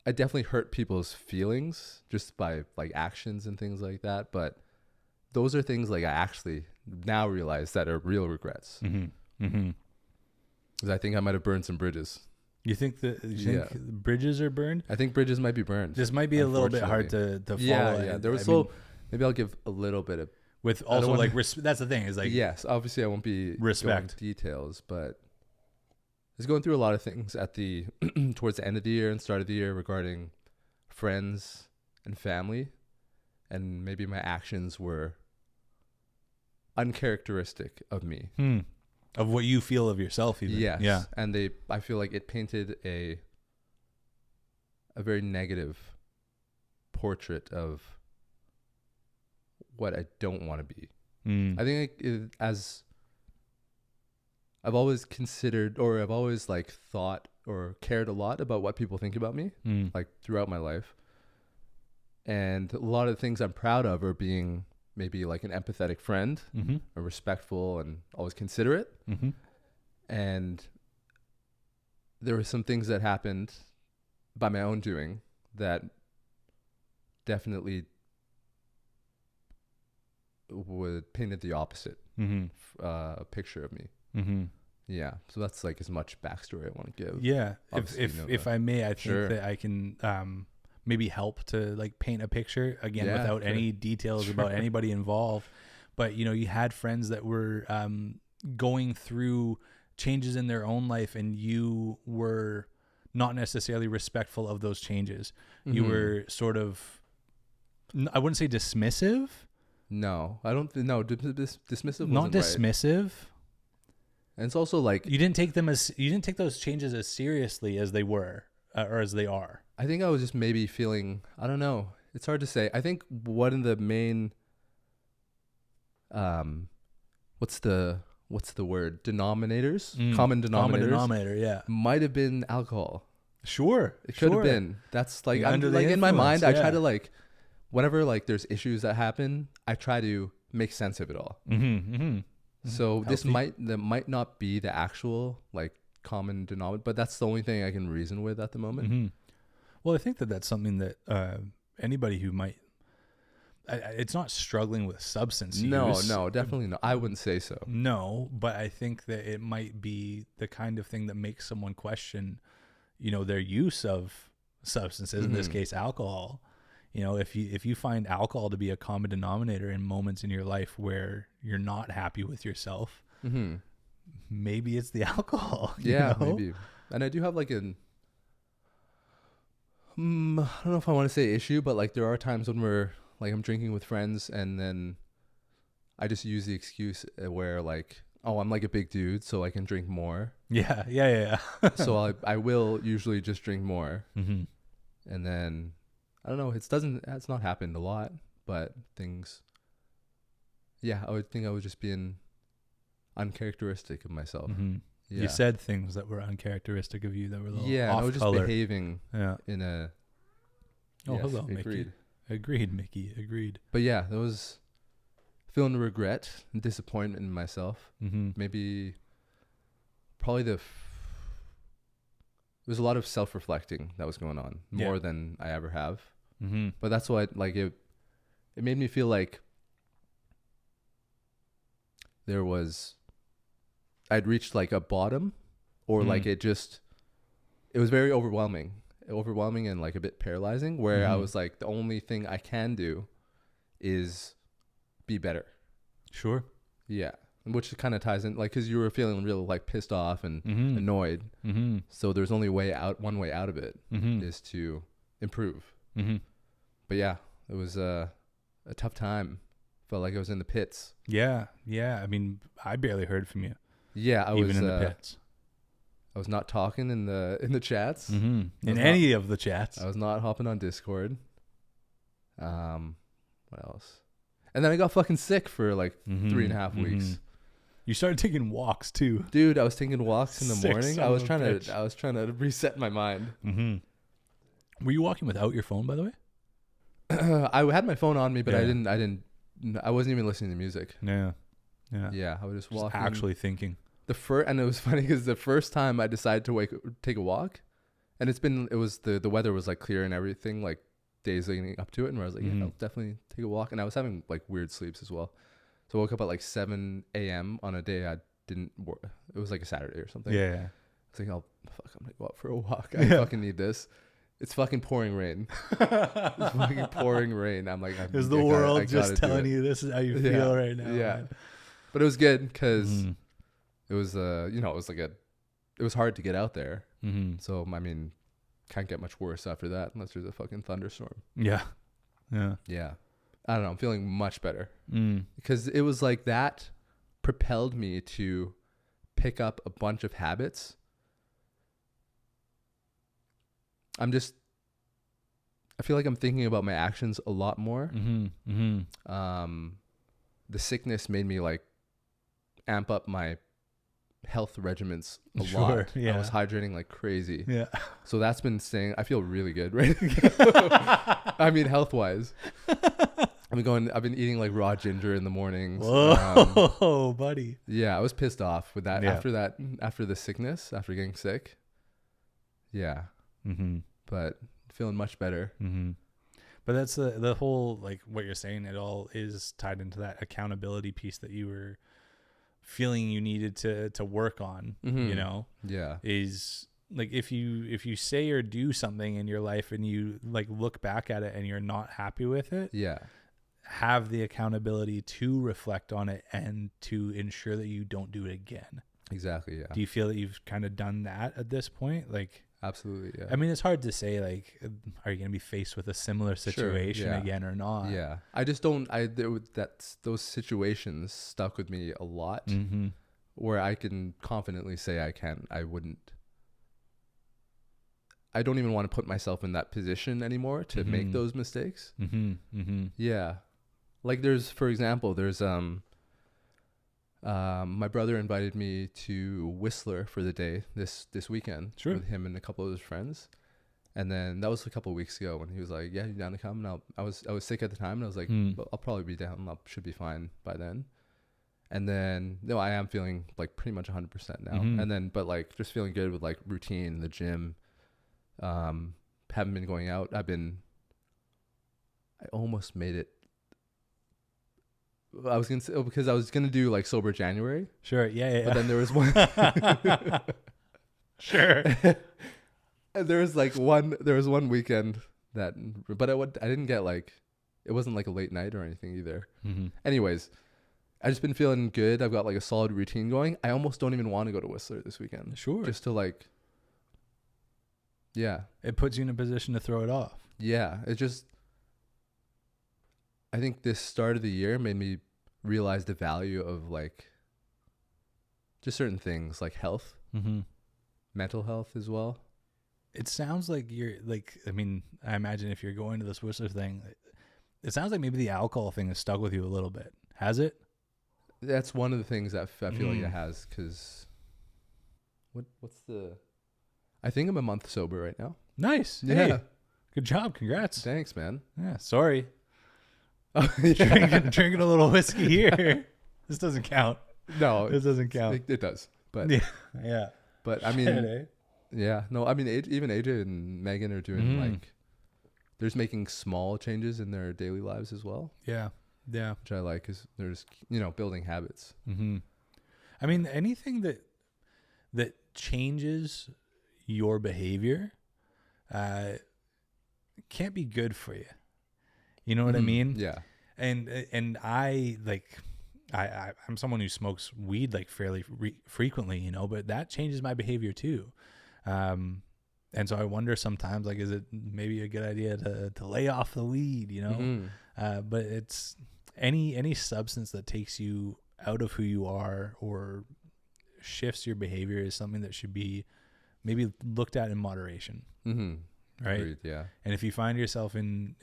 definitely hurt people's feelings just by like actions and things like that. But those are things like I actually now realize that are real regrets. Because I think I might have burned some bridges. You think bridges are burned? I think bridges might be burned. This might be a little bit hard to follow. Yeah. There was maybe I'll give a little bit of, with also like that's the thing is like, yes, obviously I won't be respect going details, but I was going through a lot of things at the towards the end of the year and start of the year regarding friends and family, and maybe my actions were uncharacteristic of me. Of what you feel of yourself, even. Yes. Yeah. And I feel like it painted a very negative portrait of what I don't want to be. I think as I've always considered, or I've always like thought or cared a lot about what people think about me, like throughout my life. And a lot of the things I'm proud of are being maybe like an empathetic friend, a respectful and always considerate. And there were some things that happened by my own doing that definitely would painted the opposite picture of me. Yeah, so that's like as much backstory I want to give. Yeah, if I may, I think that I can maybe help to like paint a picture again without any details about anybody involved. But you had friends that were going through changes in their own life, and you were not necessarily respectful of those changes. You were sort of, I wouldn't say dismissive. No, I don't. No, dismissive. Not dismissive. Right. And it's also like you didn't take those changes as seriously as they were or as they are. I think I was just maybe feeling, I don't know. It's hard to say. I think one of the main, what's the word? Denominators? Common denominators. Common denominator, yeah. Might have been alcohol. Sure. It could have been. That's like, I'm like in my mind, I try to like, whenever like there's issues that happen, I try to make sense of it all. So this might not be the actual like common denominator, but that's the only thing I can reason with at the moment. Well, I think that that's something that anybody who might, it's not struggling with substance use. No, definitely not. I wouldn't say so. No, but I think that it might be the kind of thing that makes someone question, their use of substances, in this case, alcohol. If you find alcohol to be a common denominator in moments in your life where you're not happy with yourself, maybe it's the alcohol. Yeah, maybe. And I do have like an, I don't know if I want to say issue, but like there are times when I'm drinking with friends and then I just use the excuse where like, oh, I'm like a big dude, so I can drink more. Yeah. So I will usually just drink more. And then, I don't know, it's not happened a lot, but things, I would think I was just being uncharacteristic of myself. Yeah. You said things that were uncharacteristic of you that were a little off I was just color. behaving in a... Hello, Mickey. Agreed, Mickey. Agreed. But yeah, there was feeling regret and disappointment in myself. Maybe probably there was a lot of self-reflecting that was going on, more than I ever have. But that's why like it made me feel like I'd reached like a bottom, or like it was very overwhelming and like a bit paralyzing, where I was like, the only thing I can do is be better. Sure. Yeah. Which kind of ties in, like, because you were feeling real like pissed off and annoyed. So there's only one way out of it is to improve. But yeah, it was a tough time. Felt like I was in the pits. Yeah. I mean, I barely heard from you. Yeah, I was in the pits. I was not talking in the chats. In any of the chats. I was not hopping on Discord. What else? And then I got fucking sick for like 3.5 weeks. You started taking walks too, dude. I was taking walks in the morning. I was trying to reset my mind. Were you walking without your phone, by the way? I had my phone on me, but I wasn't even listening to music. Yeah. I was just walking. Actually thinking. And it was funny because the first time I decided to take a walk, and the weather was like clear and everything, like days leading up to it, and where I was like, I'll definitely take a walk. And I was having like weird sleeps as well. So I woke up at like 7 a.m. on a day I didn't work. It was like a Saturday or something. Yeah. I was like, I'm gonna go out for a walk. I fucking need this. It's fucking pouring rain. It's fucking pouring rain. I'm like, is the world just telling you this is how you feel right now? Yeah. Man. But it was good because it was, it was hard to get out there. So, I mean, can't get much worse after that unless there's a fucking thunderstorm. Yeah. I don't know. I'm feeling much better because it was like that propelled me to pick up a bunch of habits. I feel like I'm thinking about my actions a lot more. The sickness made me like amp up my health regimens a Sure, lot. yeah. I was hydrating like crazy. Yeah. So that's been staying. I feel really good, right? I mean, health wise. I've been eating like raw ginger in the mornings. Whoa, buddy. Yeah, I was pissed off with that. Yeah. After the sickness, after getting sick. Yeah. Mm-hmm. But feeling much better. Mm-hmm. But that's the whole, like what you're saying, it all is tied into that accountability piece that you were feeling you needed to work on, Mm-hmm. you know? Yeah. Is like if you say or do something in your life and you like look back at it and you're not happy with it, Yeah. have the accountability to reflect on it and to ensure that you don't do it again. Exactly. Yeah. Do you feel that you've kind of done that at this point? Like, Absolutely. Yeah. I mean, it's hard to say, like, are you going to be faced with a similar situation again or not? Yeah. I just don't, those situations stuck with me a lot Mm-hmm. where I can confidently say I don't even want to put myself in that position anymore to make those mistakes. Mm-hmm. Mm-hmm. Yeah. Like for example, my brother invited me to Whistler for the day this weekend with him and a couple of his friends. And then that was a couple of weeks ago when he was like, yeah, you down to come? And I was sick at the time and I was like, I'll probably be down. I should be fine by then. And then, no, I am feeling like pretty much 100% now. Mm-hmm. And then, but like just feeling good with like routine, the gym, haven't been going out. I almost made it. I was going to say, because I was going to do like sober January. Sure. Yeah. But then there was one. Sure. And there was one weekend but I didn't get like, it wasn't like a late night or anything either. Mm-hmm. Anyways, I just been feeling good. I've got like a solid routine going. I almost don't even want to go to Whistler this weekend. Sure. Just to like, yeah. It puts you in a position to throw it off. Yeah. I think this start of the year made me realize the value of like just certain things like health, mental health as well. It sounds like you're like, I mean, I imagine if you're going to this Whistler thing, it sounds like maybe the alcohol thing has stuck with you a little bit. Has it? That's one of the things that I feel like it has, because I think I'm a month sober right now. Nice. Yeah. Hey, good job. Congrats. Thanks, man. Yeah. Sorry. Oh, yeah. Drinking a little whiskey here. This doesn't count. No, this doesn't count. It does. But yeah. But I mean, yeah. No, I mean, even AJ and Megan are doing like, they're just making small changes in their daily lives as well. Yeah. Yeah. Which I like, because they're just, building habits. Mm-hmm. I mean, anything that changes your behavior can't be good for you. You know what I mean? Yeah. And I like, I'm someone who smokes weed like fairly frequently, but that changes my behavior too. And so I wonder sometimes, like, is it maybe a good idea to lay off the weed, but it's any substance that takes you out of who you are or shifts your behavior is something that should be maybe looked at in moderation. Right. Agreed, yeah. And if you find yourself in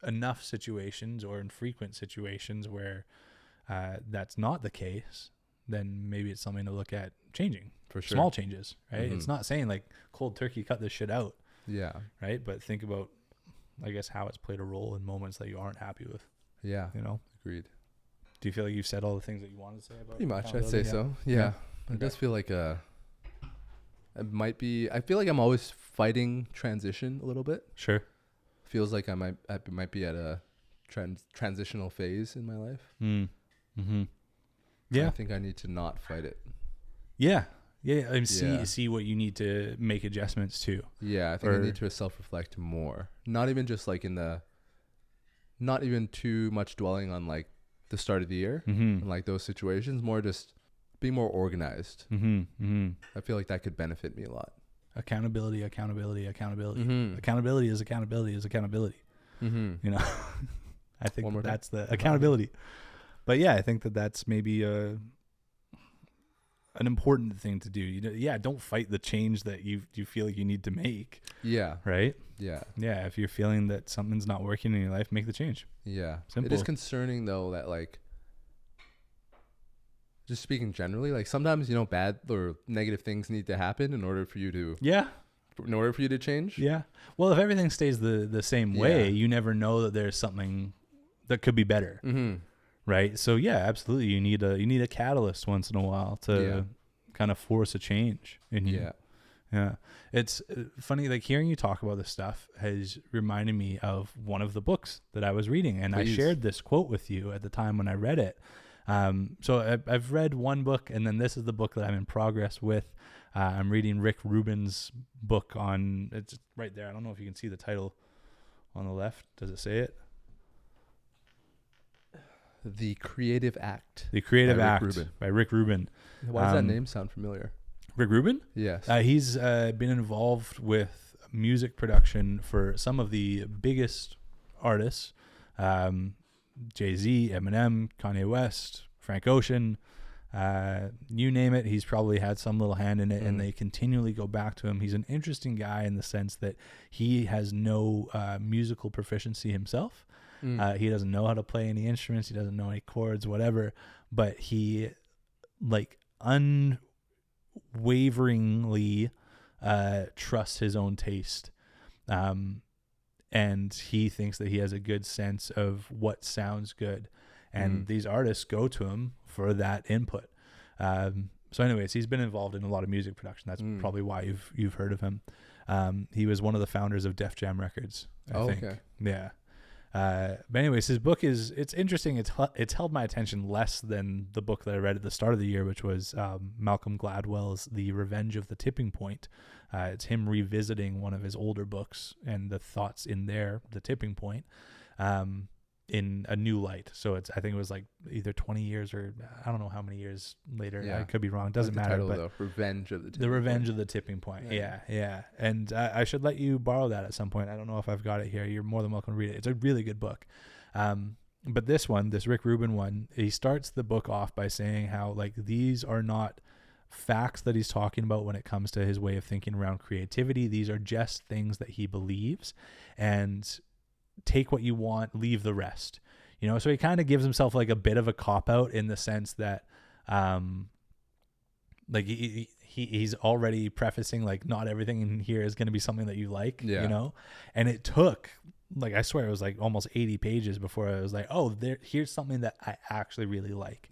enough situations or in frequent situations where that's not the case, then maybe it's something to look at changing. For sure. Small changes, right? It's not saying like cold turkey cut this shit out. Yeah. Right? But think about, I guess, how it's played a role in moments that you aren't happy with. Yeah. Agreed. Do you feel like you've said all the things that you wanted to say about it? Pretty much, I'd say so. Yeah. Okay. It does feel like I feel like I'm always fighting transition a little bit. Sure. Feels like I might be at a transitional phase in my life. Yeah. I think I need to not fight it. Yeah. Yeah. And see what you need to make adjustments to. Yeah. I think I need to self-reflect more. Not even just like not even too much dwelling on like the start of the year and like those situations, more just being more organized. I feel like that could benefit me a lot. Accountability. Accountability is accountability. I think that's the accountability. But yeah, I think that's maybe an important thing to do. Don't fight the change that you feel like you need to make. Yeah. Right? Yeah. Yeah, if you're feeling that something's not working in your life, make the change. Yeah. Simple. It is concerning though that like just speaking generally, like sometimes, you know, bad or negative things need to happen in order for you to change. Yeah. Well, if everything stays the same way, you never know that there's something that could be better. Mm-hmm. Right. So yeah, absolutely. You need a catalyst once in a while to kind of force a change in you. Yeah. It's funny, like hearing you talk about this stuff has reminded me of one of the books that I was reading, and I shared this quote with you at the time when I read it. So I've read one book, and then this is the book that I'm in progress with. I'm reading Rick Rubin's book on, it's right there. I don't know if you can see the title on the left. Does it say it? The Creative Act. The Creative Act by Rick Rubin. Why does that name sound familiar? Rick Rubin? Yes. He's been involved with music production for some of the biggest artists. Jay-Z, Eminem, Kanye West, Frank Ocean, you name it. He's probably had some little hand in it, and they continually go back to him. He's an interesting guy in the sense that he has no musical proficiency himself. He doesn't know how to play any instruments. He doesn't know any chords, whatever, but he like unwaveringly trusts his own taste. And he thinks that he has a good sense of what sounds good. And these artists go to him for that input. So anyways, he's been involved in a lot of music production. That's probably why you've heard of him. He was one of the founders of Def Jam Records, I think. Okay. Yeah. But anyways, his book it's interesting. It's held my attention less than the book that I read at the start of the year, which was Malcolm Gladwell's The Revenge of the Tipping Point. It's him revisiting one of his older books and the thoughts in there, The Tipping Point, in a new light. So I think it was like either 20 years or I don't know how many years later. Yeah. I could be wrong. Doesn't matter. Title, but Revenge of the Tipping Point. Yeah. And I should let you borrow that at some point. I don't know if I've got it here. You're more than welcome to read it. It's a really good book. But this Rick Rubin one, he starts the book off by saying how like these are not facts that he's talking about when it comes to his way of thinking around creativity. These are just things that he believes, and take what you want, leave the rest, you know? So he kind of gives himself like a bit of a cop out in the sense that, like he's already prefacing like not everything in here is going to be something that you like, you know? And it took like, I swear it was like almost 80 pages before I was like, oh, here's something that I actually really like.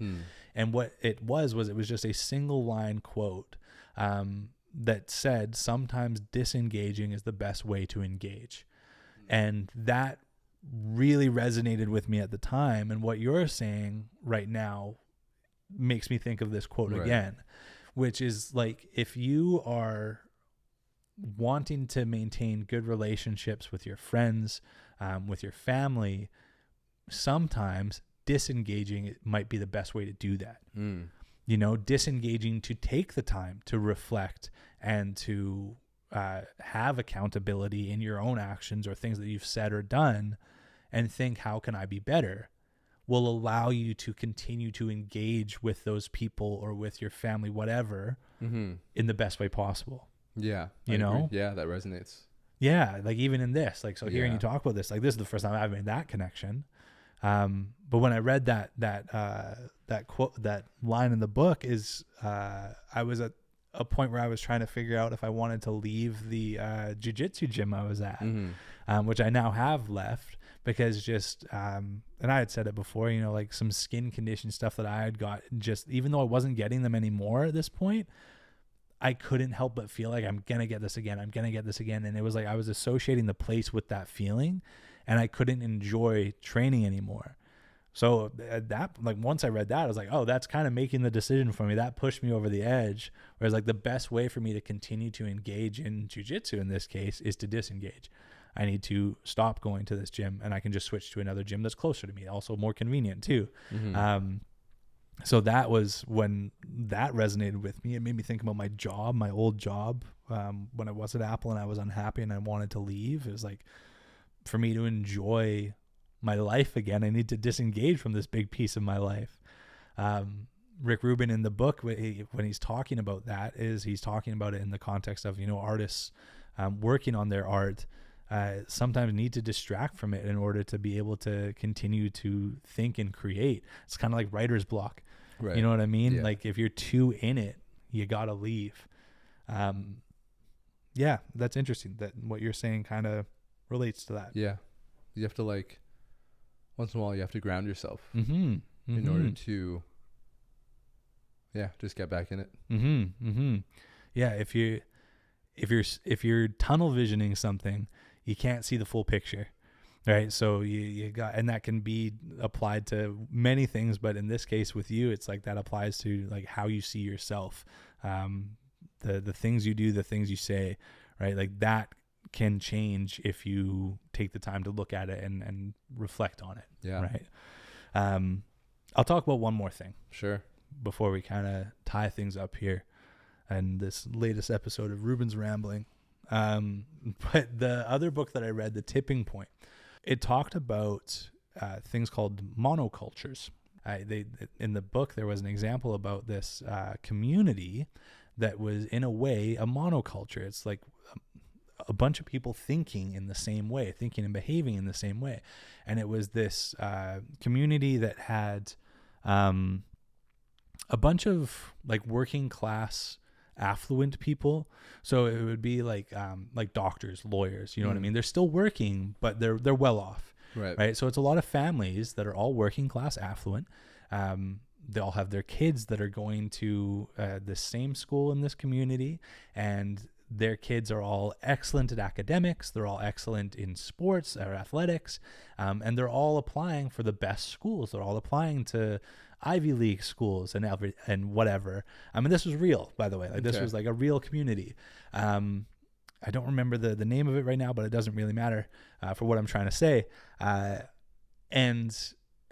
And what it was just a single line quote, that said, sometimes disengaging is the best way to engage. And that really resonated with me at the time. And what you're saying right now makes me think of this quote again, which is like, if you are wanting to maintain good relationships with your friends, with your family, sometimes disengaging might be the best way to do that. You know, disengaging to take the time to reflect and to have accountability in your own actions or things that you've said or done, and think, how can I be better, will allow you to continue to engage with those people or with your family, whatever, in the best way possible. Yeah. You know? Agree. Yeah, that resonates. Yeah. Like even in this, like, so hearing you talk about this, like this is the first time I've made that connection. But when I read that quote, that line in the book is, I was at a point where I was trying to figure out if I wanted to leave the jiu-jitsu gym I was at, which I now have left because just, and I had said it before, you know, like some skin condition stuff that I had got, just even though I wasn't getting them anymore at this point, I couldn't help but feel like I'm going to get this again. And it was like I was associating the place with that feeling, and I couldn't enjoy training anymore. So that, like, once I read that, I was like, oh, that's kind of making the decision for me. That pushed me over the edge. Whereas like the best way for me to continue to engage in jiu-jitsu in this case is to disengage. I need to stop going to this gym, and I can just switch to another gym that's closer to me, also more convenient too. So that was when that resonated with me. It made me think about my job, my old job, when I was at Apple and I was unhappy and I wanted to leave. It was like, for me to enjoy my life again, I need to disengage from this big piece of my life. Rick Rubin in the book, when he's talking about that, he's talking about it in the context of, you know, artists working on their art sometimes need to distract from it in order to be able to continue to think and create. It's kind of like writer's block. Right. You know what I mean? Yeah. Like if you're too in it, you got to leave. Yeah, that's interesting that what you're saying kind of relates to that. Yeah. You have to like, once in a while, you have to ground yourself Mm-hmm. in order to, just get back in it. Mm-hmm. Mm-hmm. Yeah. If you're tunnel visioning something, you can't see the full picture. Right. So you got, and that can be applied to many things, but in this case with you, it's like that applies to like how you see yourself, the things you do, the things you say, right? Like that can change if you take the time to look at it and reflect on it. Yeah. Right. I'll talk about one more thing. Sure. Before we kind of tie things up here and this latest episode of Ruben's Rambling. But the other book that I read, The Tipping Point, it talked about things called monocultures. In the book, there was an example about this community that was, in a way, a monoculture. It's like a bunch of people thinking in the same way, thinking and behaving in the same way. And it was this community that had a bunch of like working class affluent people. So it would be like doctors, lawyers, you know what I mean? They're still working, but they're well off. Right. So it's a lot of families that are all working class affluent. They all have their kids that are going to the same school in this community, and their kids are all excellent at academics. They're all excellent in sports or athletics. And they're all applying for the best schools. They're all applying to Ivy League schools and whatever. I mean, this was real, by the way. Like this was like a real community. I don't remember the name of it right now, but it doesn't really matter for what I'm trying to say. And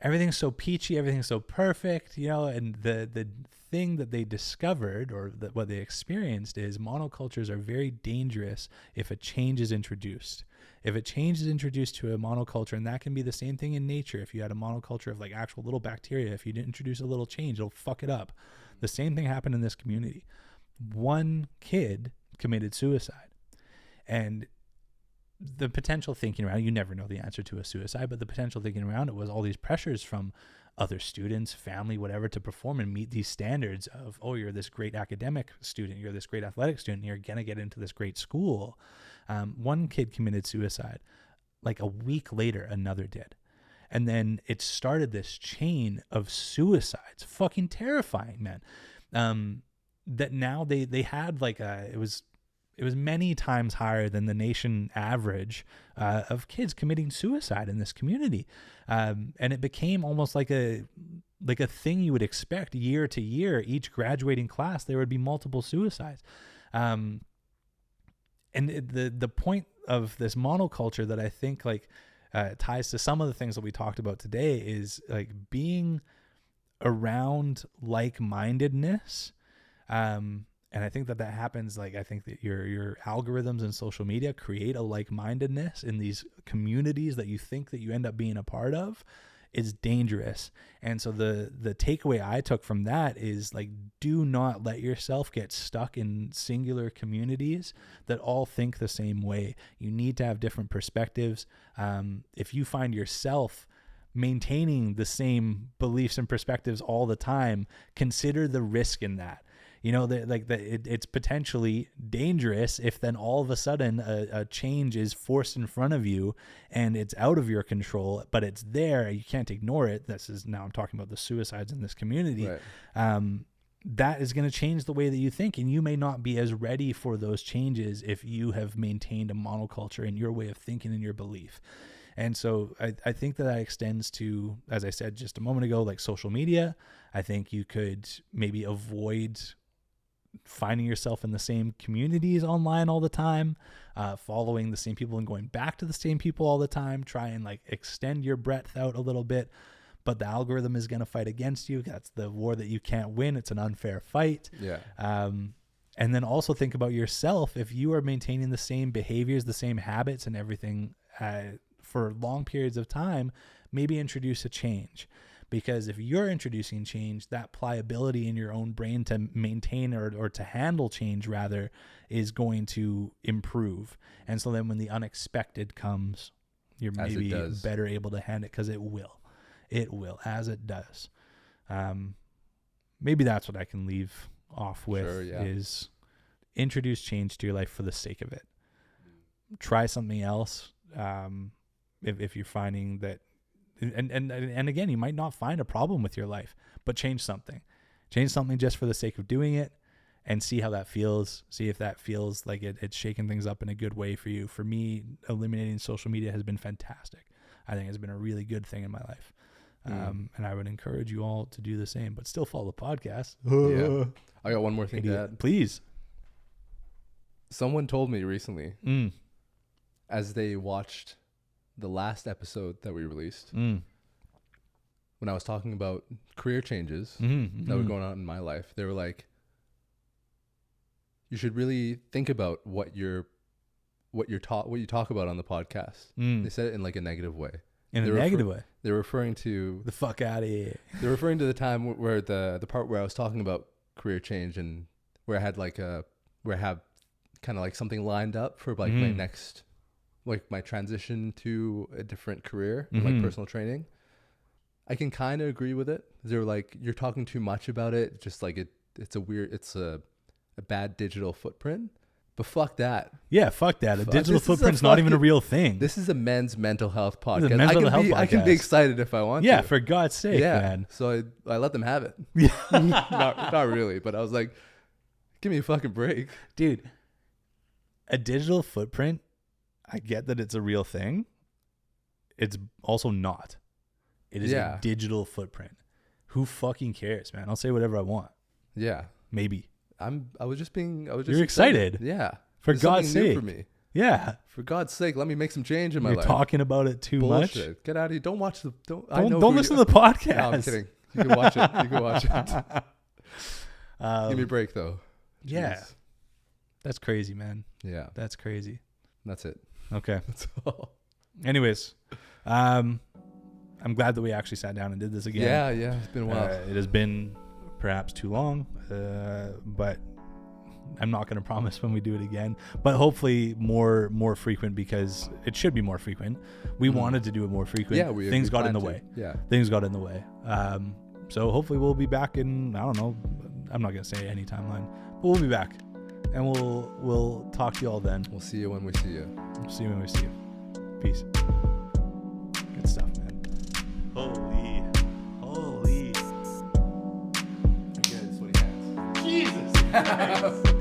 everything's so peachy, everything's so perfect, you know, and the thing that they discovered or what they experienced is monocultures are very dangerous if a change is introduced. If a change is introduced to a monoculture, and that can be the same thing in nature. If you had a monoculture of like actual little bacteria, if you didn't introduce a little change, it'll fuck it up. The same thing happened in this community. One kid committed suicide. And the potential thinking around, you never know the answer to a suicide, but the potential thinking around it was all these pressures from other students, family, whatever, to perform and meet these standards of, oh, you're this great academic student, you're this great athletic student, you're going to get into this great school. One kid committed suicide. Like a week later, another did. And then it started this chain of suicides. Fucking terrifying, man. That now they had like it was many times higher than the nation average of kids committing suicide in this community. And it became almost like a thing you would expect year to year. Each graduating class, there would be multiple suicides. And the point of this monoculture that I think like ties to some of the things that we talked about today is like being around like-mindedness. And I think that happens. Like, I think that your algorithms and social media create a like-mindedness in these communities that you think that you end up being a part of is dangerous. And so the takeaway I took from that is like, do not let yourself get stuck in singular communities that all think the same way. You need to have different perspectives. If you find yourself maintaining the same beliefs and perspectives all the time, consider the risk in that. You know, it's potentially dangerous if then all of a sudden a change is forced in front of you and it's out of your control, but it's there. You can't ignore it. Now I'm talking about the suicides in this community. Right. That is going to change the way that you think, and you may not be as ready for those changes if you have maintained a monoculture in your way of thinking and your belief. And so I think that extends to, as I said just a moment ago, like social media. I think you could maybe avoid finding yourself in the same communities online all the time, following the same people and going back to the same people all the time. Try and like extend your breadth out a little bit, but the algorithm is going to fight against you. That's the war that you can't win. It's an unfair fight. Yeah. And then also think about yourself. If you are maintaining the same behaviors, the same habits and everything for long periods of time, maybe introduce a change. Because if you're introducing change, that pliability in your own brain to maintain or to handle change rather is going to improve. And so then when the unexpected comes, you're maybe better able to handle it, because it will, as it does. maybe that's what I can leave off with. Sure, yeah. Is introduce change to your life for the sake of it. Try something else. If you're finding that, and again, you might not find a problem with your life, but change something just for the sake of doing it, and see how that feels. See if that feels like it's shaking things up in a good way for you. For me, eliminating social media has been fantastic. I think it's been a really good thing in my life. And I would encourage you all to do the same, but still follow the podcast. Yeah. I got one more thing to add. Please. Someone told me recently, as they watched the last episode that we released, when I was talking about career changes that were going on in my life, they were like, you should really think about what you talk about on the podcast. They said it in like a negative way. In a negative way? They're referring to the fuck out of here. They're referring to the time where the part where I was talking about career change, and where I had where I have kind of like something lined up for like my next, like my transition to a different career, like personal training. I can kind of agree with it. They're like, you're talking too much about it. Just like it's a bad digital footprint. But fuck that. Yeah, fuck that. A digital footprint's not even a real thing. This is a men's mental health podcast. I can be excited if I want to. Yeah, for God's sake, man. So I let them have it. Yeah. not really, but I was like, give me a fucking break. Dude, a digital footprint, I get that it's a real thing. It's also not. It is a digital footprint. Who fucking cares, man? I'll say whatever I want. Yeah. Maybe. You're excited. Yeah. For God's sake. For me. Yeah. For God's sake, let me make some change in my life. You're talking about it too much. Get out of here. Don't watch don't listen to the podcast. No, I'm kidding. You can watch it. Give me a break though. Yeah. Jeez. That's crazy, man. Yeah. That's crazy. That's it. Okay. That's all. Anyways, I'm glad that we actually sat down and did this again. Yeah. It's been a while. It has been perhaps too long, but I'm not going to promise when we do it again, but hopefully more frequent, because it should be more frequent. We wanted to do it more frequent. Yeah, things got in the way. Yeah, things got in the way. So hopefully we'll be back in, I don't know, I'm not going to say any timeline, but we'll be back, and we'll talk to you all then. We'll see you when we see you. We'll see you when we see you. Peace. Good stuff, man. Holy. Okay, that's what he has. Jesus.